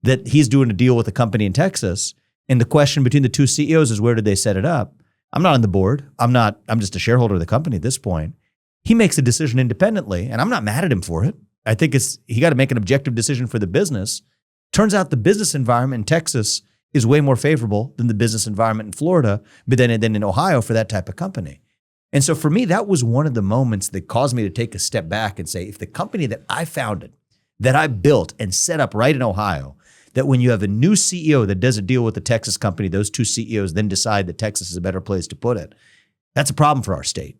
that he's doing a deal with a company in Texas. And the question between the two CEOs is, where did they set it up? I'm not on the board. I'm just a shareholder of the company at this point. He makes a decision independently, and I'm not mad at him for it. I think he got to make an objective decision for the business. Turns out the business environment in Texas is way more favorable than the business environment in Florida, but then in Ohio for that type of company. And so for me, that was one of the moments that caused me to take a step back and say, if the company that I founded, that I built and set up right in Ohio, that when you have a new CEO that does a deal with the Texas company, those two CEOs then decide that Texas is a better place to put it. That's a problem for our state.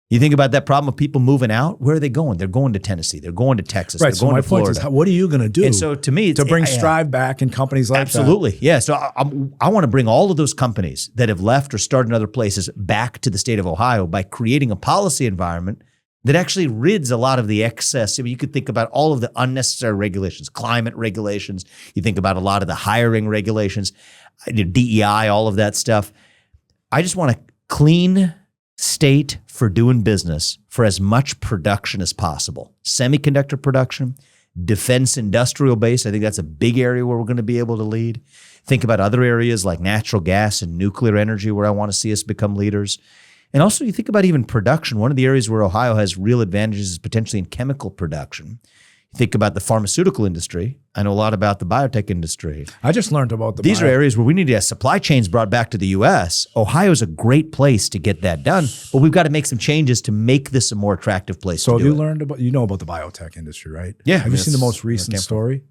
You think about that problem of people moving out, where are they going? They're going to Tennessee. They're going to Texas. Right. They're going to Florida. Point is, what are you going to do? And so to me, to bring Strive back and companies like that? Absolutely. Yeah. So I want to bring all of those companies that have left or started in other places back to the state of Ohio by creating a policy environment that actually rids a lot of the excess. I mean, you could think about all of the unnecessary regulations, climate regulations. You think about a lot of the hiring regulations, DEI, all of that stuff. I just want a clean state for doing business for as much production as possible. Semiconductor production, defense industrial base. I think that's a big area where we're going to be able to lead. Think about other areas like natural gas and nuclear energy where I want to see us become leaders. And also you think about even production. One of the areas where Ohio has real advantages is potentially in chemical production. You think about the pharmaceutical industry. I know a lot about the biotech industry. I just learned about These are areas where we need to have supply chains brought back to the U.S. Ohio is a great place to get that done, but we've got to make some changes to make this a more attractive place to do it. So have you learned about, you know about the biotech industry, right? Yeah. Have you seen the most recent story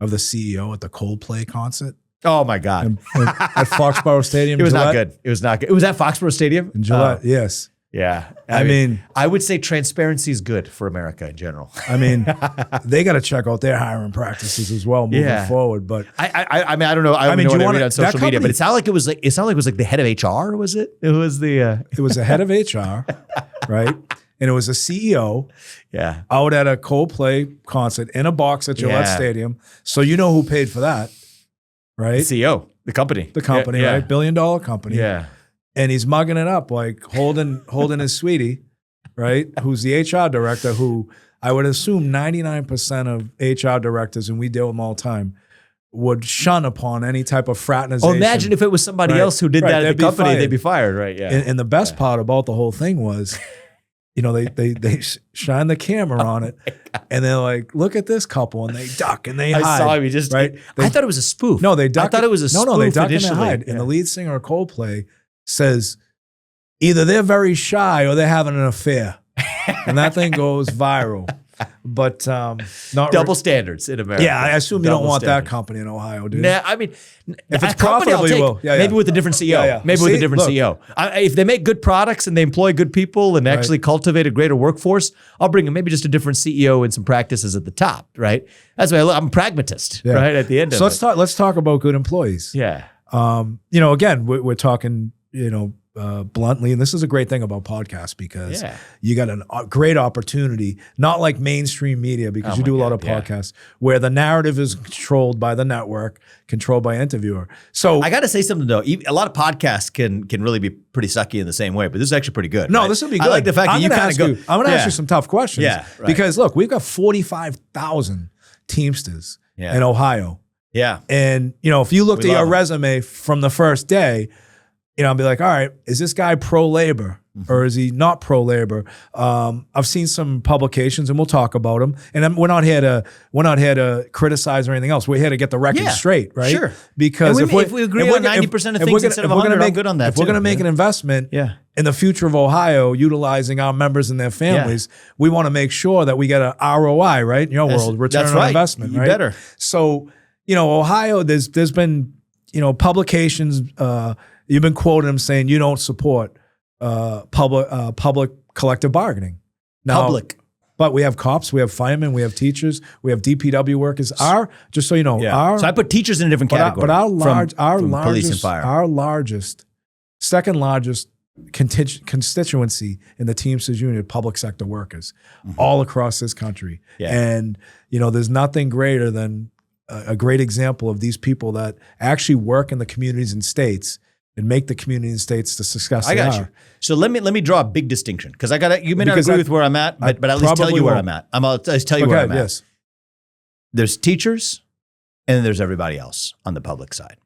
of the CEO at the Coldplay concert? Oh my God. At Foxborough Stadium. It was not good. It was not good. It was at Foxborough Stadium? In Gillette, yes. Yeah. I mean, I would say transparency is good for America in general. I mean, they got to check out their hiring practices as well moving forward. But I mean, I don't know. I mean, know what I read on social media, but it sounded like it was like the head of HR, was it? It was the it was the head of HR, right? And it was a CEO out at a Coldplay concert in a box at Gillette Stadium. So you know who paid for that, right? The CEO, the company. The company, right? $1 billion company. Yeah. And he's mugging it up, like holding his sweetie, right? Who's the HR director, who I would assume 99% of HR directors, and we deal with them all the time, would shun upon any type of fraternization. Oh, imagine if it was somebody else who did that at the company, they'd be fired, right? Yeah. And the best part about the whole thing was, they shine the camera on it, and they're like, "Look at this couple," and they duck and they hide. I saw him. Right? I thought it was a spoof. No, they duck. I thought it was a spoof. No, they duck initially. and they hide. And the lead singer of Coldplay says, either they're very shy or they're having an affair, and that thing goes viral. But not double standards in America. Yeah, I assume you don't want that company in Ohio, dude. Nah, I mean, if it's profitable, you will. Yeah, maybe with a different CEO. Maybe with a different CEO. If they make good products and they employ good people and actually cultivate a greater workforce, I'll bring them maybe just a different CEO and some practices at the top, right? That's why I'm a pragmatist, right? At the end of it. So let's talk about good employees. Yeah. Again, we're talking, bluntly, and this is a great thing about podcasts because you got a great opportunity, not like mainstream media, because you do a lot of podcasts where the narrative is controlled by the network, controlled by interviewer. So I got to say something though. A lot of podcasts can really be pretty sucky in the same way, but this is actually pretty good. No, this will be good. I like the fact that you kind of go. I'm going to ask you some tough questions. Yeah, right. Because look, we've got 45,000 Teamsters in Ohio. Yeah. And, if you looked at your resume from the first day, I'll be like, all right, is this guy pro-labor or is he not pro-labor? I've seen some publications, and we'll talk about them. And we're not here to criticize or anything else. We're here to get the record straight, right? Sure. Because if we agree on 90% of things instead of 100, I'm good on that. If we're going to make an investment in the future of Ohio, utilizing our members and their families, we want to make sure that we get an ROI, right? In your world, return on investment, right? You better. So, Ohio, there's been, publications. You've been quoting them saying you don't support public collective bargaining. Now, but we have cops, we have firemen, we have teachers, we have DPW workers. Just so you know, so I put teachers in a different category. But our police and fire. Our second largest constituency in the Teamsters Union, public sector workers, all across this country. Yeah. And there's nothing greater than a great example of these people that actually work in the communities and states and make the community and states the success they are. I got you. So let me draw a big distinction, because you may not agree with where I'm at, but at least tell you where I'm at. I'll just tell you where I'm at. Yes. There's teachers, and then there's everybody else on the public side.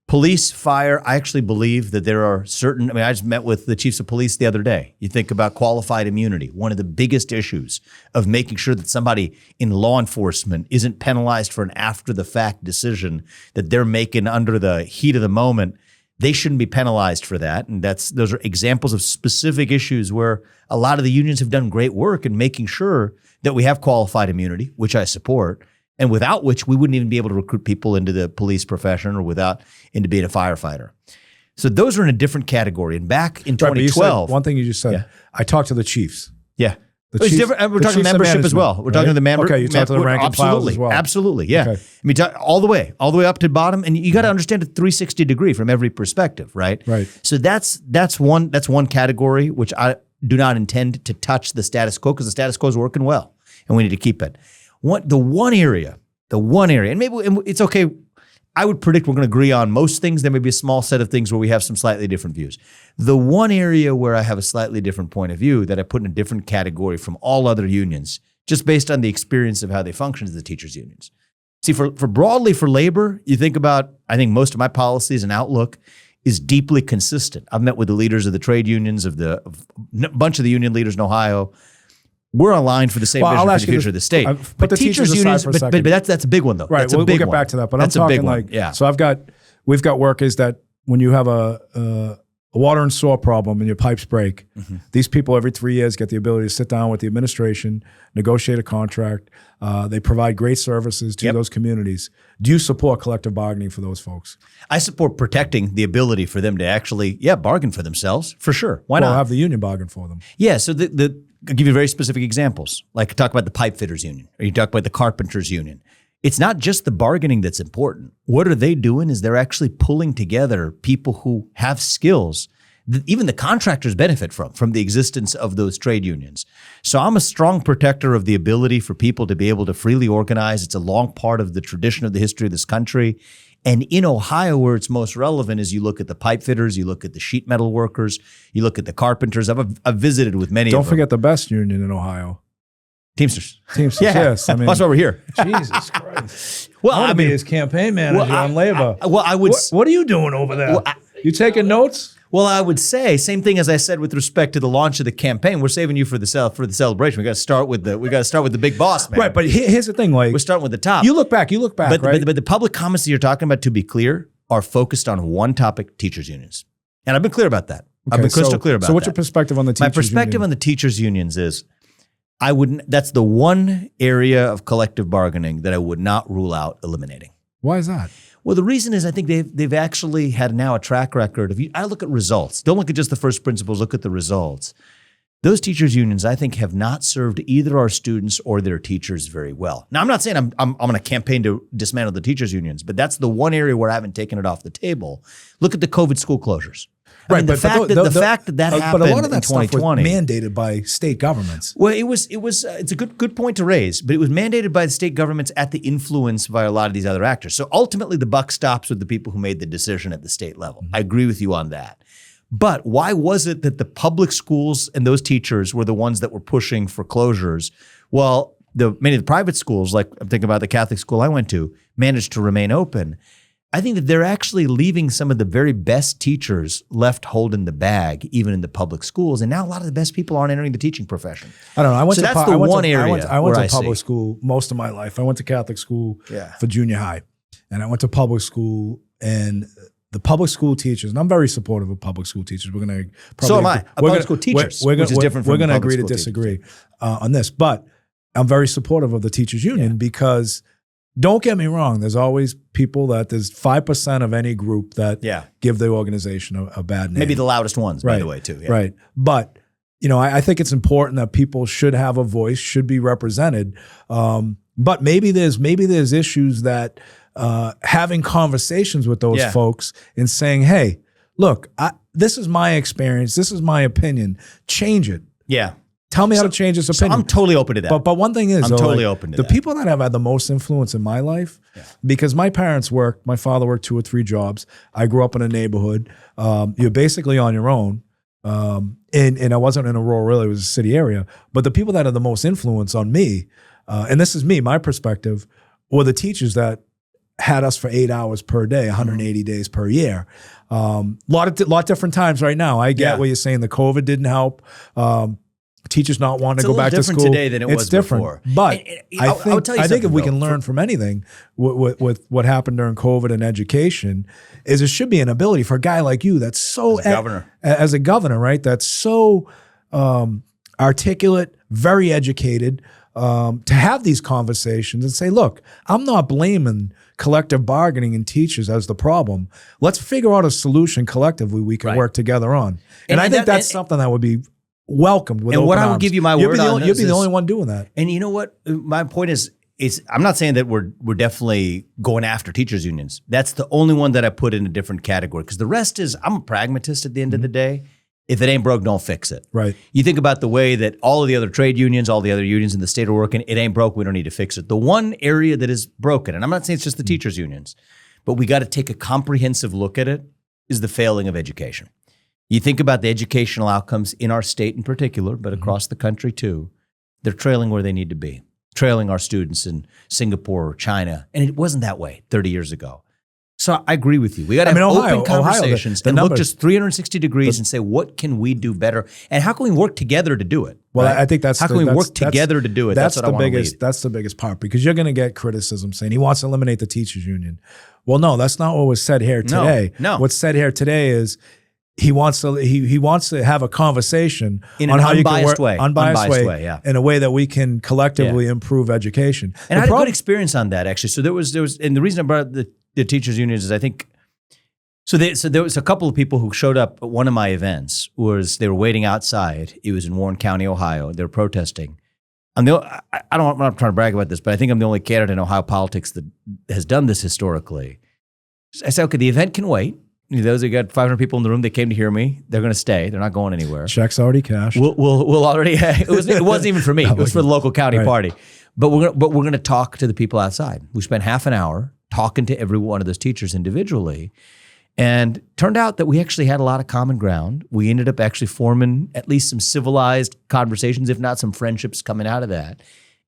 Police, fire, I actually believe that there are certain, I just met with the chiefs of police the other day. You think about qualified immunity, one of the biggest issues of making sure that somebody in law enforcement isn't penalized for an after-the-fact decision that they're making under the heat of the moment. They shouldn't be penalized for that. And those are examples of specific issues where a lot of the unions have done great work in making sure that we have qualified immunity, which I support, and without which we wouldn't even be able to recruit people into the police profession or into being a firefighter. So those are in a different category. And back in 2012. One thing you just said, I talked to the chiefs. Yeah. It's different. We're talking membership as well. We're talking to the member. Okay, you talked to the rank and files as well. Absolutely, yeah. Okay. All the way up to the bottom, and you got to understand a 360 degree from every perspective, right? Right. So that's one category which I do not intend to touch the status quo, because the status quo is working well, and we need to keep it. The one area, and maybe it's okay. I would predict we're going to agree on most things. There may be a small set of things where we have some slightly different views. The one area where I have a slightly different point of view that I put in a different category from all other unions, just based on the experience of how they function, is the teachers' unions. See, for broadly for labor, you think about, I think most of my policies and outlook is deeply consistent. I've met with the leaders of the trade unions, of a bunch of the union leaders in Ohio. We're aligned for the same vision for the future of the state. But the teachers unions, but that's a big one though. Right, we'll get back to that. But I'm talking so we've got workers that when you have a water and sewer problem and your pipes break, these people every 3 years get the ability to sit down with the administration, negotiate a contract. They provide great services to those communities. Do you support collective bargaining for those folks? I support protecting the ability for them to actually, bargain for themselves, for sure. Why not? Have the union bargain for them. Yeah, so I'll give you very specific examples. Like talk about the pipe fitters union, or you talk about the carpenters union. It's not just the bargaining that's important. What are they doing is they're actually pulling together people who have skills that even the contractors benefit from the existence of those trade unions. So I'm a strong protector of the ability for people to be able to freely organize. It's a long part of the tradition of the history of this country. And in Ohio, where it's most relevant is you look at the pipe fitters, you look at the sheet metal workers, you look at the carpenters. I've visited with many of them. Don't forget the best union in Ohio. Teamsters. Teamsters, yes. I mean, that's why we're here. Jesus Christ. Well, I want to be his campaign manager on labor. I would. What are you doing over there? You taking notes? Well, I would say same thing as I said with respect to the launch of the campaign. We're saving you for the celebration. We got to start with the big boss, man. Right, but here's the thing: like we're starting with the top. You look back, but, right? But the public comments that you're talking about, to be clear, are focused on one topic: teachers' unions. And I've been clear about that. Okay, I've been crystal clear about that. So, what's your perspective on the teachers' My perspective on the teachers' unions is, that's the one area of collective bargaining that I would not rule out eliminating. Why is that? Well, the reason is I think they've actually had now a track record of, I look at results. Don't look at just the first principles, look at the results. Those teachers' unions, I think, have not served either our students or their teachers very well. Now, I'm not saying I'm going to campaign to dismantle the teachers' unions, but that's the one area where I haven't taken it off the table. Look at the COVID school closures. I mean, the fact that happened but a lot of that in 2020 stuff was mandated by state governments. Well, it's a good point to raise, but it was mandated by the state governments at the influence by a lot of these other actors. So ultimately, the buck stops with the people who made the decision at the state level. I agree with you on that. But why was it that the public schools and those teachers were the ones that were pushing for closures? Well, many of the private schools, like I'm thinking about the Catholic school I went to, managed to remain open. I think that they're actually leaving some of the very best teachers left holding the bag, even in the public schools. And now a lot of the best people aren't entering the teaching profession. I don't know. I went to I public school most of my life. I went to Catholic school for junior high. And I went to public school, and the public school teachers, and I'm very supportive of public school teachers. We're going to So am I. Public school teachers, which is different from we're going to public agree to school disagree on this. But I'm very supportive of the teachers union because don't get me wrong. There's always people there's 5% of any group that give the organization a bad name. Maybe the loudest ones, by the way, too. Yeah. Right. But, I think it's important that people should have a voice, should be represented. But maybe there's issues that having conversations with those folks and saying, hey, look, this is my experience. This is my opinion. Change it. Yeah. Tell me how to change this opinion. So I'm totally open to that. But one thing is, I'm totally open to the that. people that have had the most influence in my life, because my parents worked, my father worked 2 or 3 jobs. I grew up in a neighborhood. You're basically on your own. And I wasn't in a rural area, it was a city area. But the people that had the most influence on me, and this is my perspective, were the teachers that had us for 8 hours per day, 180 days per year. Lot different times right now. I get what you're saying. The COVID didn't help. Teachers not wanting to go back to school. It's different today than it was different. Before. But I think if we can learn from anything with what happened during COVID and education, is there should be an ability for a guy like you that's so as a governor, right? That's so articulate, very educated, to have these conversations and say, look, I'm not blaming collective bargaining and teachers as the problem. Let's figure out a solution collectively we can work together on. And I think that's something that would be welcomed with open arms. I would give you my word on you'll be the only one doing that. And you know what? My point is I'm not saying that we're definitely going after teachers unions. That's the only one that I put in a different category, because the rest is, I'm a pragmatist at the end of the day. If it ain't broke, don't fix it. Right. You think about the way that all of the other trade unions, all the other unions in the state are working, it ain't broke, we don't need to fix it. The one area that is broken, and I'm not saying it's just the teachers unions, but we got to take a comprehensive look at it, is the failing of education. You think about the educational outcomes in our state in particular, but across the country too, they're trailing where they need to be, trailing our students in Singapore or China. And it wasn't that way 30 years ago. So I agree with you. We got to have open conversations and look just 360 degrees and say, what can we do better? And how can we work together to do it? Well, right? I think that's how can we work together to do it? That's what I want to lead. That's the biggest part, because you're going to get criticism saying he wants to eliminate the teachers union. Well, no, that's not what was said here today. No. What's said here today is he wants to have a conversation in on an how you can work unbiased way, in a way that we can collectively improve education. And I had a good experience on that, actually. So there was, and the reason I brought up the teachers unions is I think, so there was a couple of people who showed up at one of my events. They were waiting outside. It was in Warren County, Ohio. They were protesting. I'm not trying to brag about this, but I think I'm the only candidate in Ohio politics that has done this historically. I said, okay, the event can wait. Those who got 500 people in the room, they came to hear me. They're going to stay. They're not going anywhere. Check's already cashed. We'll already. It wasn't even for me. It was for the local county party. But we're going to talk to the people outside. We spent half an hour talking to every one of those teachers individually. And turned out that we actually had a lot of common ground. We ended up actually forming at least some civilized conversations, if not some friendships coming out of that.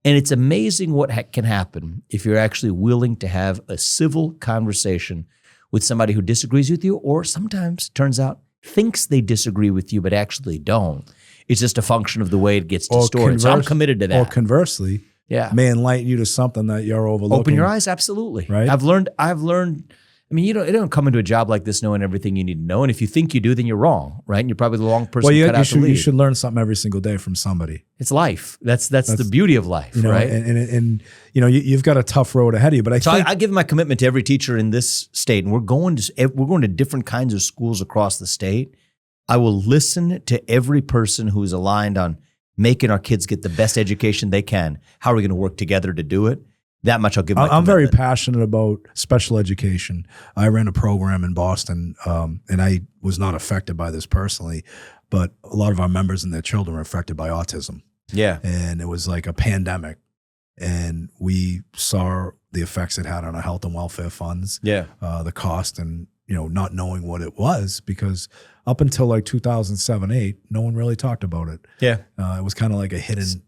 And it's amazing what can happen if you're actually willing to have a civil conversation with somebody who disagrees with you, or sometimes turns out thinks they disagree with you, but actually don't. It's just a function of the way it gets distorted. So I'm committed to that. Or conversely, may enlighten you to something that you're overlooking. Open your eyes, absolutely. Right? I've learned. I mean, you don't come into a job like this knowing everything you need to know. And if you think you do, then you're wrong, right? And you're probably the wrong person cut out to lead. You should learn something every single day from somebody. It's life. That's the beauty of life, right? And you've got a tough road ahead of you. But I give my commitment to every teacher in this state, and we're going to different kinds of schools across the state. I will listen to every person who is aligned on making our kids get the best education they can. How are we going to work together to do it? That much I'll give my I'm very passionate about special education. I ran a program in Boston, and I was not affected by this personally, but a lot of our members and their children were affected by autism. Yeah. And it was like a pandemic, and we saw the effects it had on our health and welfare funds, the cost, and not knowing what it was, because up until like 2007-8, no one really talked about it. Yeah. It was kind of like a hidden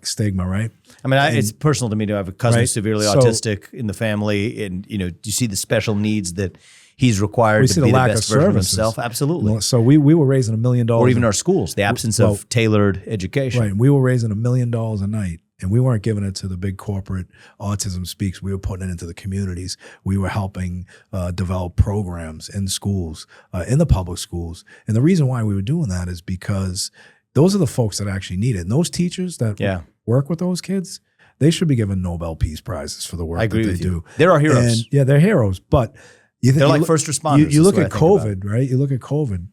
stigma, right? I mean, it's personal to me to have a cousin who's severely autistic in the family, and you see the special needs that he's required to be the best version of himself. Absolutely. So we were raising $1 million, or even our schools, the absence of tailored education. Right. We were raising $1 million a night, and we weren't giving it to the big corporate Autism Speaks. We were putting it into the communities. We were helping develop programs in schools, in the public schools. And the reason why we were doing that is because those are the folks that actually need it. And those teachers that work with those kids, they should be given Nobel Peace Prizes for the work that they do. They're our heroes. And, they're heroes. But they're like first responders. You look at COVID, right? You look at COVID.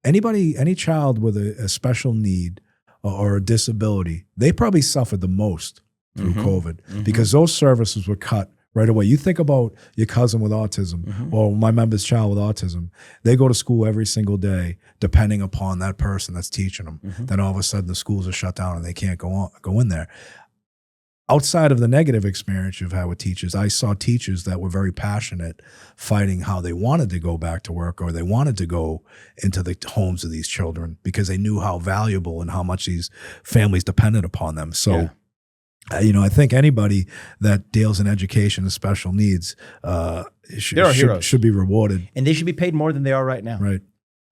Any child with a special need or a disability, they probably suffered the most through COVID, because those services were cut right away. You think about your cousin with autism or my member's child with autism. They go to school every single day, depending upon that person that's teaching them. Then all of a sudden the schools are shut down and they can't go in there. Outside of the negative experience you've had with teachers, I saw teachers that were very passionate, fighting how they wanted to go back to work, or they wanted to go into the homes of these children because they knew how valuable and how much these families depended upon them. So, I think anybody that deals in education and special needs should be rewarded. And they should be paid more than they are right now. Right.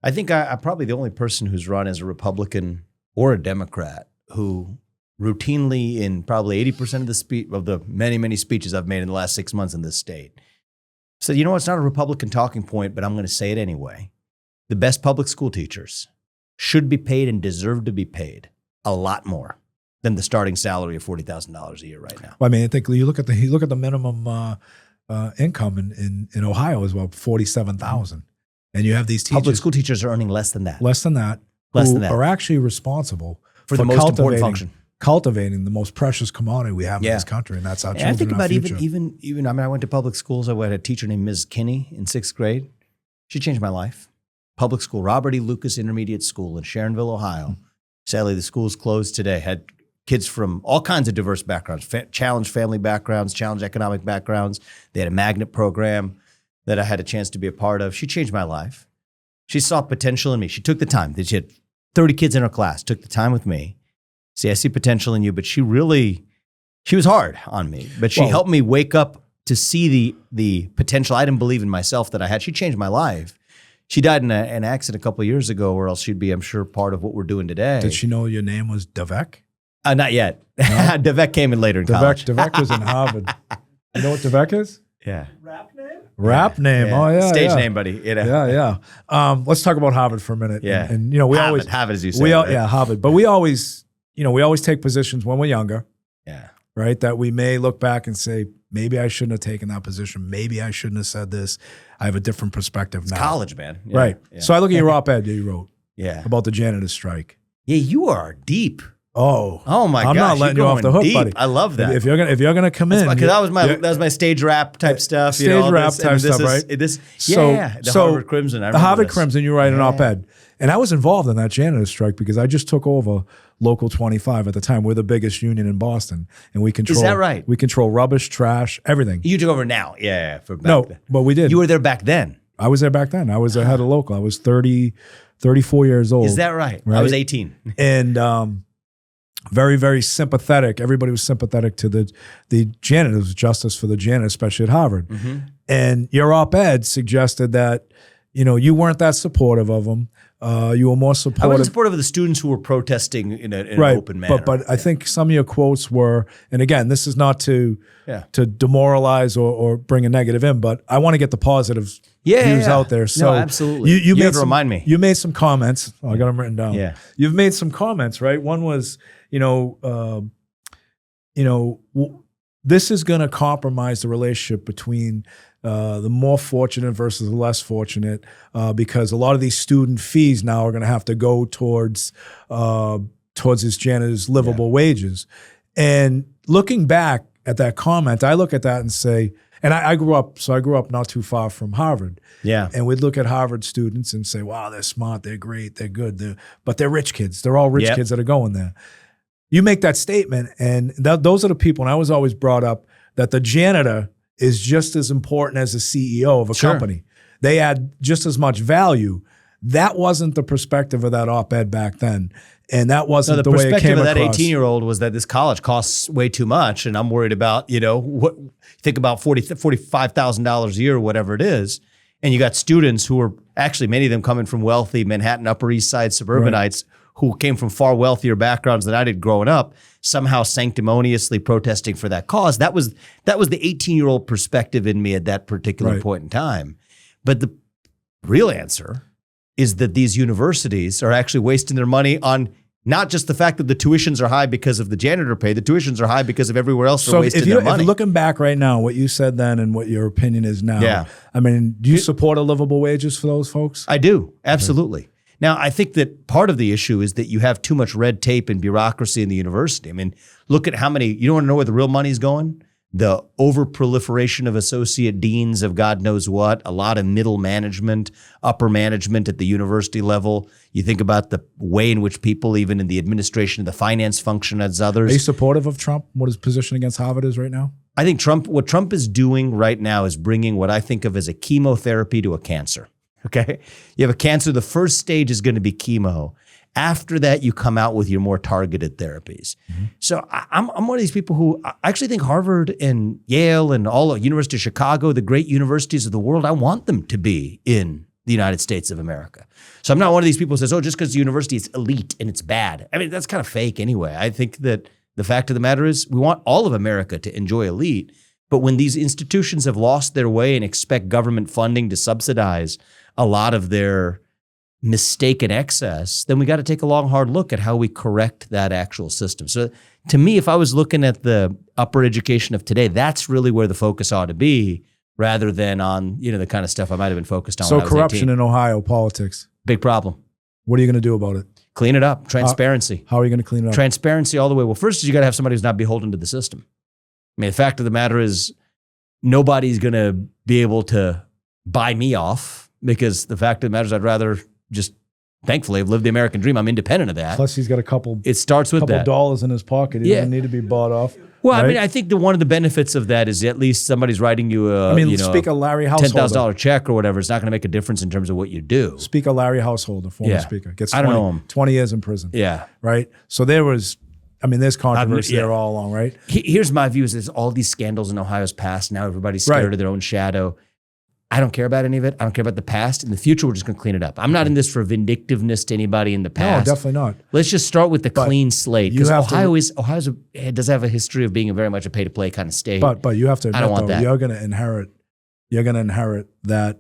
I think I'm probably the only person who's run as a Republican or a Democrat who routinely, in probably 80% of the many, many speeches I've made in the last 6 months in this state, said, it's not a Republican talking point, but I'm going to say it anyway. The best public school teachers should be paid and deserve to be paid a lot more than the starting salary of $40,000 a year right now. Well, I mean, I think you look at the minimum income in Ohio is about $47,000, and you have these teachers. Public school teachers are earning less than that. Less than that. Are actually responsible for the most important function. Cultivating the most precious commodity we have in this country, and that's our children. I think about future. even. I mean, I went to public schools. I had a teacher named Ms. Kinney in 6th grade. She changed my life. Public school, Robert E. Lucas Intermediate School in Sharonville, Ohio. Sadly, the school's closed today. Had kids from all kinds of diverse backgrounds, challenged family backgrounds, challenged economic backgrounds. They had a magnet program that I had a chance to be a part of. She changed my life. She saw potential in me. She took the time. She had 30 kids in her class, took the time with me. See, I see potential in you, but she was hard on me, but she helped me wake up to see the potential I didn't believe in myself that I had. She changed my life. She died in an accident a couple of years ago, or else she'd be, I'm sure, part of what we're doing today. Did she know your name was Vivek? Not yet. No? Vivek came in later in college. Vivek was in Harvard. You know what Vivek is? Yeah. Rap name. Yeah. Oh yeah. Stage name, buddy. Yeah. Let's talk about Harvard for a minute. Yeah. And we always Harvard, as you say. Right? Yeah, Harvard. But we always take positions when we're younger. Yeah. Right. That we may look back and say, maybe I shouldn't have taken that position. Maybe I shouldn't have said this. I have a different perspective now. College, man. Yeah. Right. Yeah. So I look at your op-ed that you wrote. Yeah. About the janitor strike. Yeah, you are deep. Oh my gosh! I'm not letting you off the hook, deep. buddy. I love that. If you're gonna come in, because that was my stage rap type stuff. Stage rap type stuff, right? The Harvard Crimson. The Harvard Crimson. You write an op-ed, and I was involved in that janitor strike because I just took over Local 25 at the time. We're the biggest union in Boston, and we control. Is that right? We control rubbish, trash, everything. You took over now, yeah. For back no, then. but we did. You were there back then. I was there back then. I was head of local. I was 34 years old. Is that right? I was 18. And very, very sympathetic. Everybody was sympathetic to the janitors, justice for the janitors, especially at Harvard. Mm-hmm. And your op-ed suggested that, you weren't that supportive of them. You were more supportive. I wasn't supportive of the students who were protesting in an open manner. But I think some of your quotes were, and again, this is not to demoralize or bring a negative in, but I want to get the positive views out there. So absolutely. You have to remind me. You made some comments. I got them written down. Yeah. You've made some comments, right? One was, this is going to compromise the relationship between the more fortunate versus the less fortunate, because a lot of these student fees now are going to have to go towards his janitor's livable wages. And looking back at that comment, I look at that and say, and I grew up not too far from Harvard. Yeah. And we'd look at Harvard students and say, wow, they're smart, they're great, they're good, but they're rich kids. They're all rich kids that are going there. You make that statement, and those are the people, and I was always brought up that the janitor is just as important as the CEO of a company. They add just as much value. That wasn't the perspective of that op-ed back then. And that wasn't the way it came across. The perspective of that 18-year-old was that this college costs way too much, and I'm worried about, think about $45,000 a year or whatever it is, and you got students who are actually, many of them coming from wealthy Manhattan, Upper East Side suburbanites who came from far wealthier backgrounds than I did growing up, somehow sanctimoniously protesting for that cause. That was the 18-year-old perspective in me at that particular point in time. But the real answer is that these universities are actually wasting their money on not just the fact that the tuitions are high because of the janitor pay, the tuitions are high because of everywhere else they're wasting their money. If looking back right now, what you said then and what your opinion is now, I mean, do you support a livable wages for those folks? I do, absolutely. Okay. Now, I think that part of the issue is that you have too much red tape and bureaucracy in the university. I mean, look at how many, you want to know where the real money's going? The over-proliferation of associate deans of God knows what, a lot of middle management, upper management at the university level. You think about the way in which people, even in the administration of the finance function as others. Are you supportive of Trump, what his position against Harvard is right now? I think what Trump is doing right now is bringing what I think of as a chemotherapy to a cancer. Okay? You have a cancer, the first stage is going to be chemo. After that, you come out with your more targeted therapies. Mm-hmm. So I'm one of these people who I actually think Harvard and Yale and all of University of Chicago, the great universities of the world, I want them to be in the United States of America. So I'm not one of these people who says, just because the university is elite and it's bad. I mean, that's kind of fake anyway. I think that the fact of the matter is we want all of America to enjoy elite. But when these institutions have lost their way and expect government funding to subsidize a lot of their mistaken excess, then we got to take a long, hard look at how we correct that actual system. So to me, if I was looking at the upper education of today, that's really where the focus ought to be rather than on, the kind of stuff I might have been focused on when I was 18. So corruption in Ohio politics. Big problem. What are you going to do about it? Clean it up. Transparency. How are you going to clean it up? Transparency all the way. Well, first is you got to have somebody who's not beholden to the system. I mean, the fact of the matter is nobody's going to be able to buy me off because the fact of the matter is I'd rather just, thankfully, I've lived the American dream. I'm independent of that. Plus, he's got a couple. It starts with that. $dollars in his pocket. He doesn't need to be bought off. Well, right? I mean, I think that one of the benefits of that is at least somebody's writing you speak of Larry Householder. $10,000 check or whatever. It's not going to make a difference in terms of what you do. Speak of Larry Householder, former speaker, gets 20 years in prison. Yeah. Right? So there's controversy there all along, right? Here's my view: is there's all these scandals in Ohio's past. Now everybody's scared of their own shadow. I don't care about any of it. I don't care about the past. In the future, we're just going to clean it up. I'm not in this for vindictiveness to anybody in the past. No, definitely not. Let's just start with the clean slate. Because Ohio does have a history of being very much a pay-to-play kind of state. But you have to admit, I don't want that. You're going to inherit that,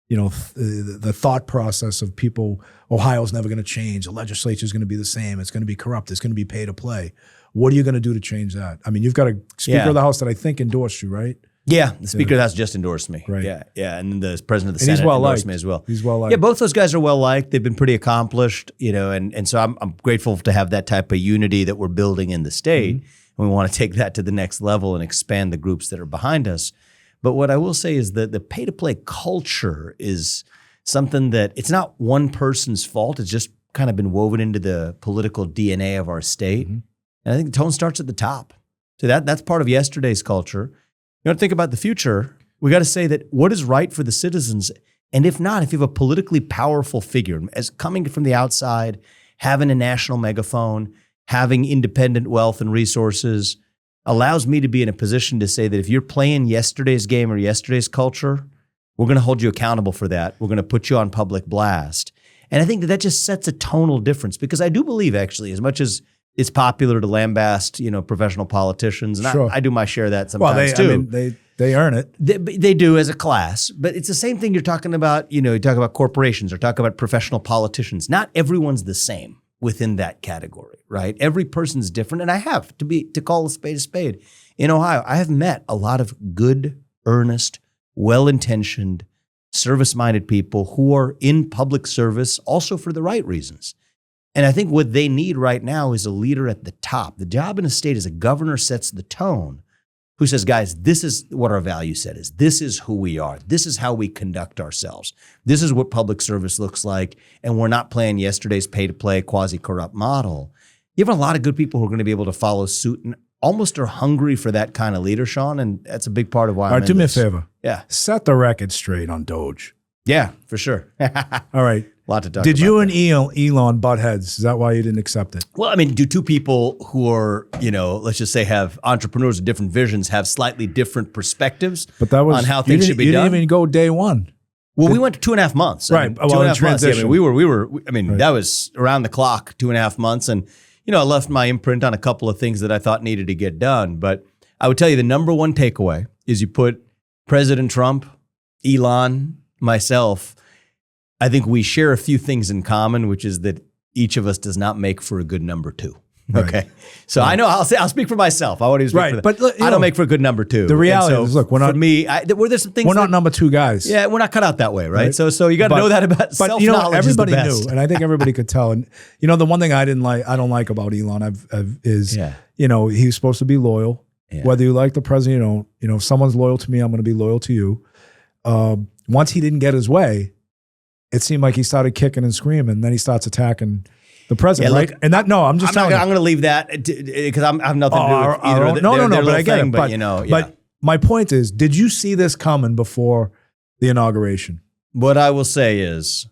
the thought process of people, Ohio's never going to change. The legislature is going to be the same. It's going to be corrupt. It's going to be pay-to-play. What are you going to do to change that? I mean, you've got a Speaker of the House that I think endorsed you, right? Yeah, the Speaker of the House just endorsed me. Right. Yeah. And then the President of the Senate endorsed me as well. He's well liked. Yeah, both those guys are well liked. They've been pretty accomplished, and so I'm grateful to have that type of unity that we're building in the state. And we want to take that to the next level and expand the groups that are behind us. But what I will say is that the pay-to-play culture is something that it's not one person's fault. It's just kind of been woven into the political DNA of our state. And I think the tone starts at the top. So that's part of yesterday's culture. You want to think about the future, we got to say that what is right for the citizens, and if not, if you have a politically powerful figure, as coming from the outside, having a national megaphone, having independent wealth and resources, allows me to be in a position to say that if you're playing yesterday's game or yesterday's culture, we're going to hold you accountable for that. We're going to put you on public blast. And I think that just sets a tonal difference, because I do believe, actually, as much as it's popular to lambaste, professional politicians, and sure. I do my share of that sometimes too. They earn it. They do as a class, but it's the same thing you're talking about. You talk about corporations or talk about professional politicians. Not everyone's the same within that category, right? Every person's different, and I have to call a spade. In Ohio, I have met a lot of good, earnest, well-intentioned, service-minded people who are in public service also for the right reasons. And I think what they need right now is a leader at the top. The job in a state is a governor sets the tone, who says, guys, this is what our value set is. This is who we are. This is how we conduct ourselves. This is what public service looks like. And we're not playing yesterday's pay-to-play, quasi-corrupt model. You have a lot of good people who are going to be able to follow suit and almost are hungry for that kind of leader, Sean. And that's a big part of why I'm in this. Do me a favor. Yeah. Set the record straight on Doge. Yeah, for sure. All right. A lot to talk about. Did you and Elon butt heads? Is that why you didn't accept it? Well, I mean, do two people who are, let's just say have entrepreneurs with different visions have slightly different perspectives on how things should be done? You didn't even go day one. Well, we went to 2.5 months. Right. 2.5 months. Yeah, I mean, Right. That was around the clock, 2.5 months. And, I left my imprint on a couple of things that I thought needed to get done. But I would tell you the number one takeaway is you put President Trump, Elon, myself, I think we share a few things in common, which is that each of us does not make for a good number two. Okay. Right. So I know I'll speak for myself. I won't even speak for them. But look, I don't make for a good number two. The reality is, look, we're not, for me, there's some things we're not number two guys. Yeah, we're not cut out that way, right? So you got to know that about self-knowledge. Everybody is the best. knew, and I think everybody could tell. And the one thing I don't like about Elon is he's supposed to be loyal. Yeah. Whether you like the president or don't, if someone's loyal to me, I'm going to be loyal to you. Once he didn't get his way, it seemed like he started kicking and screaming, and then he starts attacking the president, right? And I'm going to leave that because I have nothing to do with either of them. But I get it. But my point is, did you see this coming before the inauguration? What I will say is,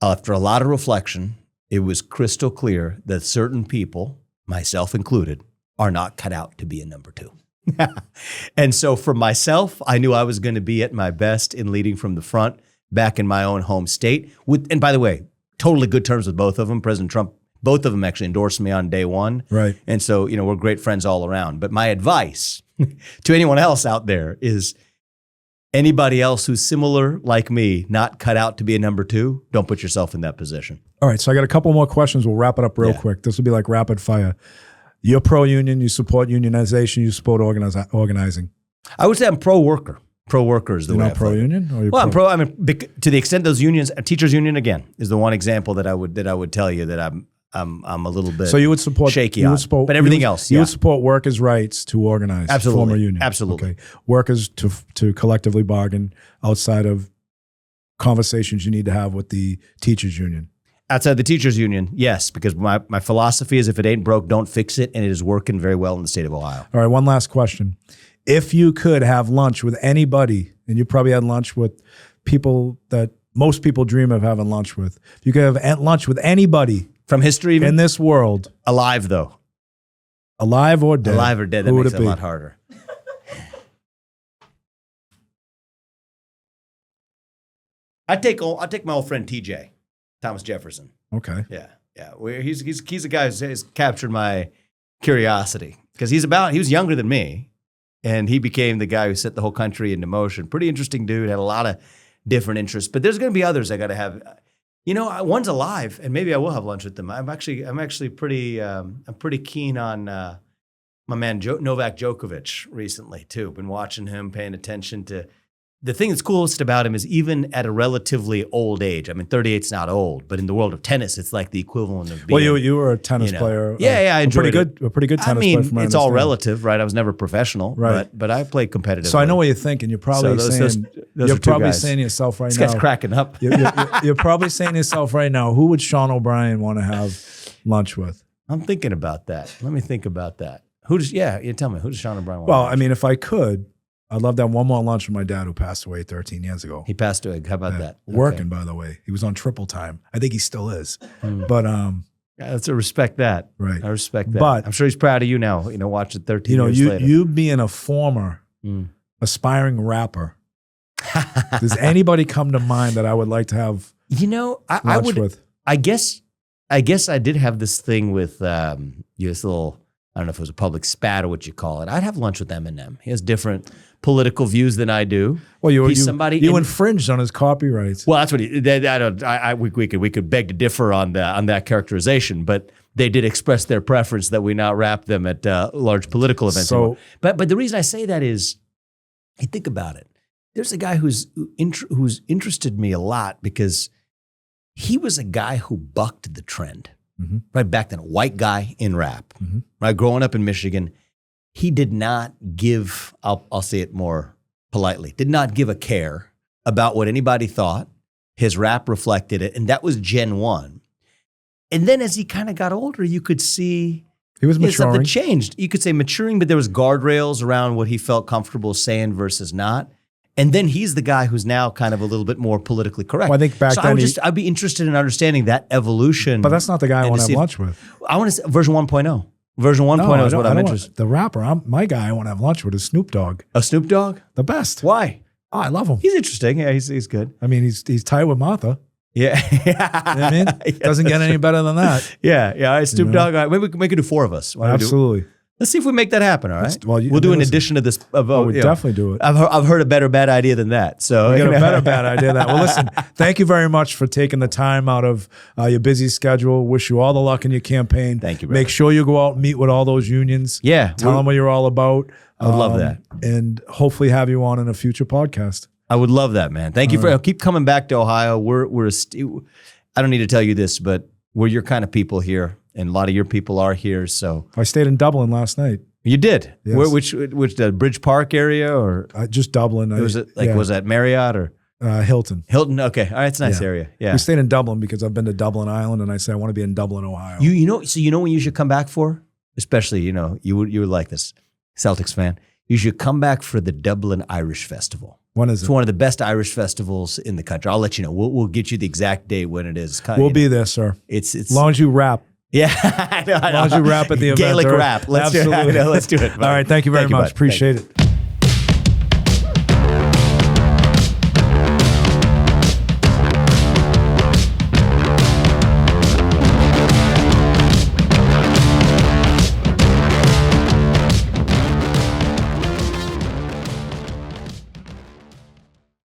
after a lot of reflection, it was crystal clear that certain people, myself included, are not cut out to be a number two. And so for myself, I knew I was going to be at my best in leading from the front back in my own home state. And by the way, totally good terms with both of them. President Trump, both of them actually endorsed me on day one. Right. And so, we're great friends all around. But my advice to anyone else out there is anybody else who's similar like me, not cut out to be a number two, don't put yourself in that position. All right. So I got a couple more questions. We'll wrap it up real quick. This will be like rapid fire. You're pro-union, you support unionization, you support organizing. I would say I'm pro-worker. Pro-worker is the way. You're not pro-union? I'm pro. I mean, to the extent those unions, teachers union again is the one example that I would tell you that I'm a little bit. So you would support shaky on, but everything else, you would support workers' rights to organize. Absolutely, former union. Absolutely. Okay. Workers to collectively bargain outside of conversations you need to have with the teachers union. Outside the teachers union, yes, because my philosophy is if it ain't broke, don't fix it, and it is working very well in the state of Ohio. All right, one last question. If you could have lunch with anybody, and you probably had lunch with people that most people dream of having lunch with, if you could have lunch with anybody from history even? In this world. Alive, though. Alive or dead? Alive or dead, that makes it a lot harder. I'd take my old friend TJ. Thomas Jefferson. Okay. Yeah. He's a guy who's captured my curiosity because he was younger than me, and he became the guy who set the whole country into motion. Pretty interesting dude. Had a lot of different interests, but there's going to be others I got to have. One's alive, and maybe I will have lunch with them. I'm actually pretty keen on my man Novak Djokovic recently too. Been watching him, paying attention to. The thing that's coolest about him is even at a relatively old age. I mean, 38's not old, but in the world of tennis, it's like the equivalent of being. Well, you were a tennis player. Yeah, I enjoyed it. A pretty good tennis player. I mean, it's all relative, right? I was never professional, right? But I played competitively. So I know what you're thinking. You're probably saying to yourself right this now. This guy's cracking up. You're probably saying to yourself right now, who would Sean O'Brien want to have lunch with? I'm thinking about that. Let me think about that. You tell me. Who does Sean O'Brien want? Well, I mean, if I could, I'd love to have one more lunch with my dad who passed away 13 years ago. He passed away. How about that? Working, by the way. He was on triple time. I think he still is. But let's respect that. Right. I respect that. But I'm sure he's proud of you now, watching 13 years later. You being a former aspiring rapper, does anybody come to mind that I would like to have lunch with? I guess I did have this thing with this little, I don't know if it was a public spat or what you call it. I'd have lunch with Eminem. He has different political views than I do. Well, you infringed on his copyrights. Well, that's what we could beg to differ on that characterization, but they did express their preference that we not wrap them at large political events. So, but the reason I say that is, you think about it. There's a guy who's interested me a lot because he was a guy who bucked the trend. Mm-hmm. Right back then, a white guy in rap, right? Growing up in Michigan, he did not give, I'll say it more politely, did not give a care about what anybody thought. His rap reflected it, and that was Gen 1. And then as he kind of got older, you could see he was maturing. Something changed. You could say maturing, but there was guardrails around what he felt comfortable saying versus not. And then he's the guy who's now kind of a little bit more politically correct. Well, I think back then I'd be interested in understanding that evolution. But that's not the guy I want to have lunch with. I want to say version 1.0. Version 1.0 is what I'm interested in. The rapper, my guy I want to have lunch with is Snoop Dogg. A Snoop Dogg? The best. Why? Oh, I love him. He's interesting. Yeah, he's good. I mean, he's tight with Martha. Yeah. You know what I mean? Yeah, doesn't get any better than that. Yeah. All right, Snoop Dogg. All right, maybe we could do 4 of us. Absolutely. Let's see if we make that happen, all right? We'll do an addition to this. We'll definitely do it. I've heard a better bad idea than that. So I got a better bad idea than that. Well, listen, thank you very much for taking the time out of your busy schedule. Wish you all the luck in your campaign. Thank you, brother. Make sure you go out and meet with all those unions. Yeah. Tell them what you're all about. I would love that. And hopefully have you on in a future podcast. I would love that, man. Thank you for keep coming back to Ohio. I don't need to tell you this, but we're your kind of people here, and a lot of your people are here. So I stayed in Dublin last night. You did? Yes. Which the Bridge Park area or just Dublin? Was that Marriott or Hilton? Hilton. Okay, all right, it's a nice area. Yeah, we stayed in Dublin because I've been to Dublin, Ireland, and I say I want to be in Dublin, Ohio. So you know when you should come back for, especially you would like this, Celtics fan. You should come back for the Dublin Irish Festival. When is it? It's one of the best Irish festivals in the country. I'll let you know. We'll get you the exact date when it is. We'll be there, sir. It's as long as you rap. Yeah, I know. As long as you rap at the event. Gaelic rap. Let's do it. All right, thank you very much. Appreciate it.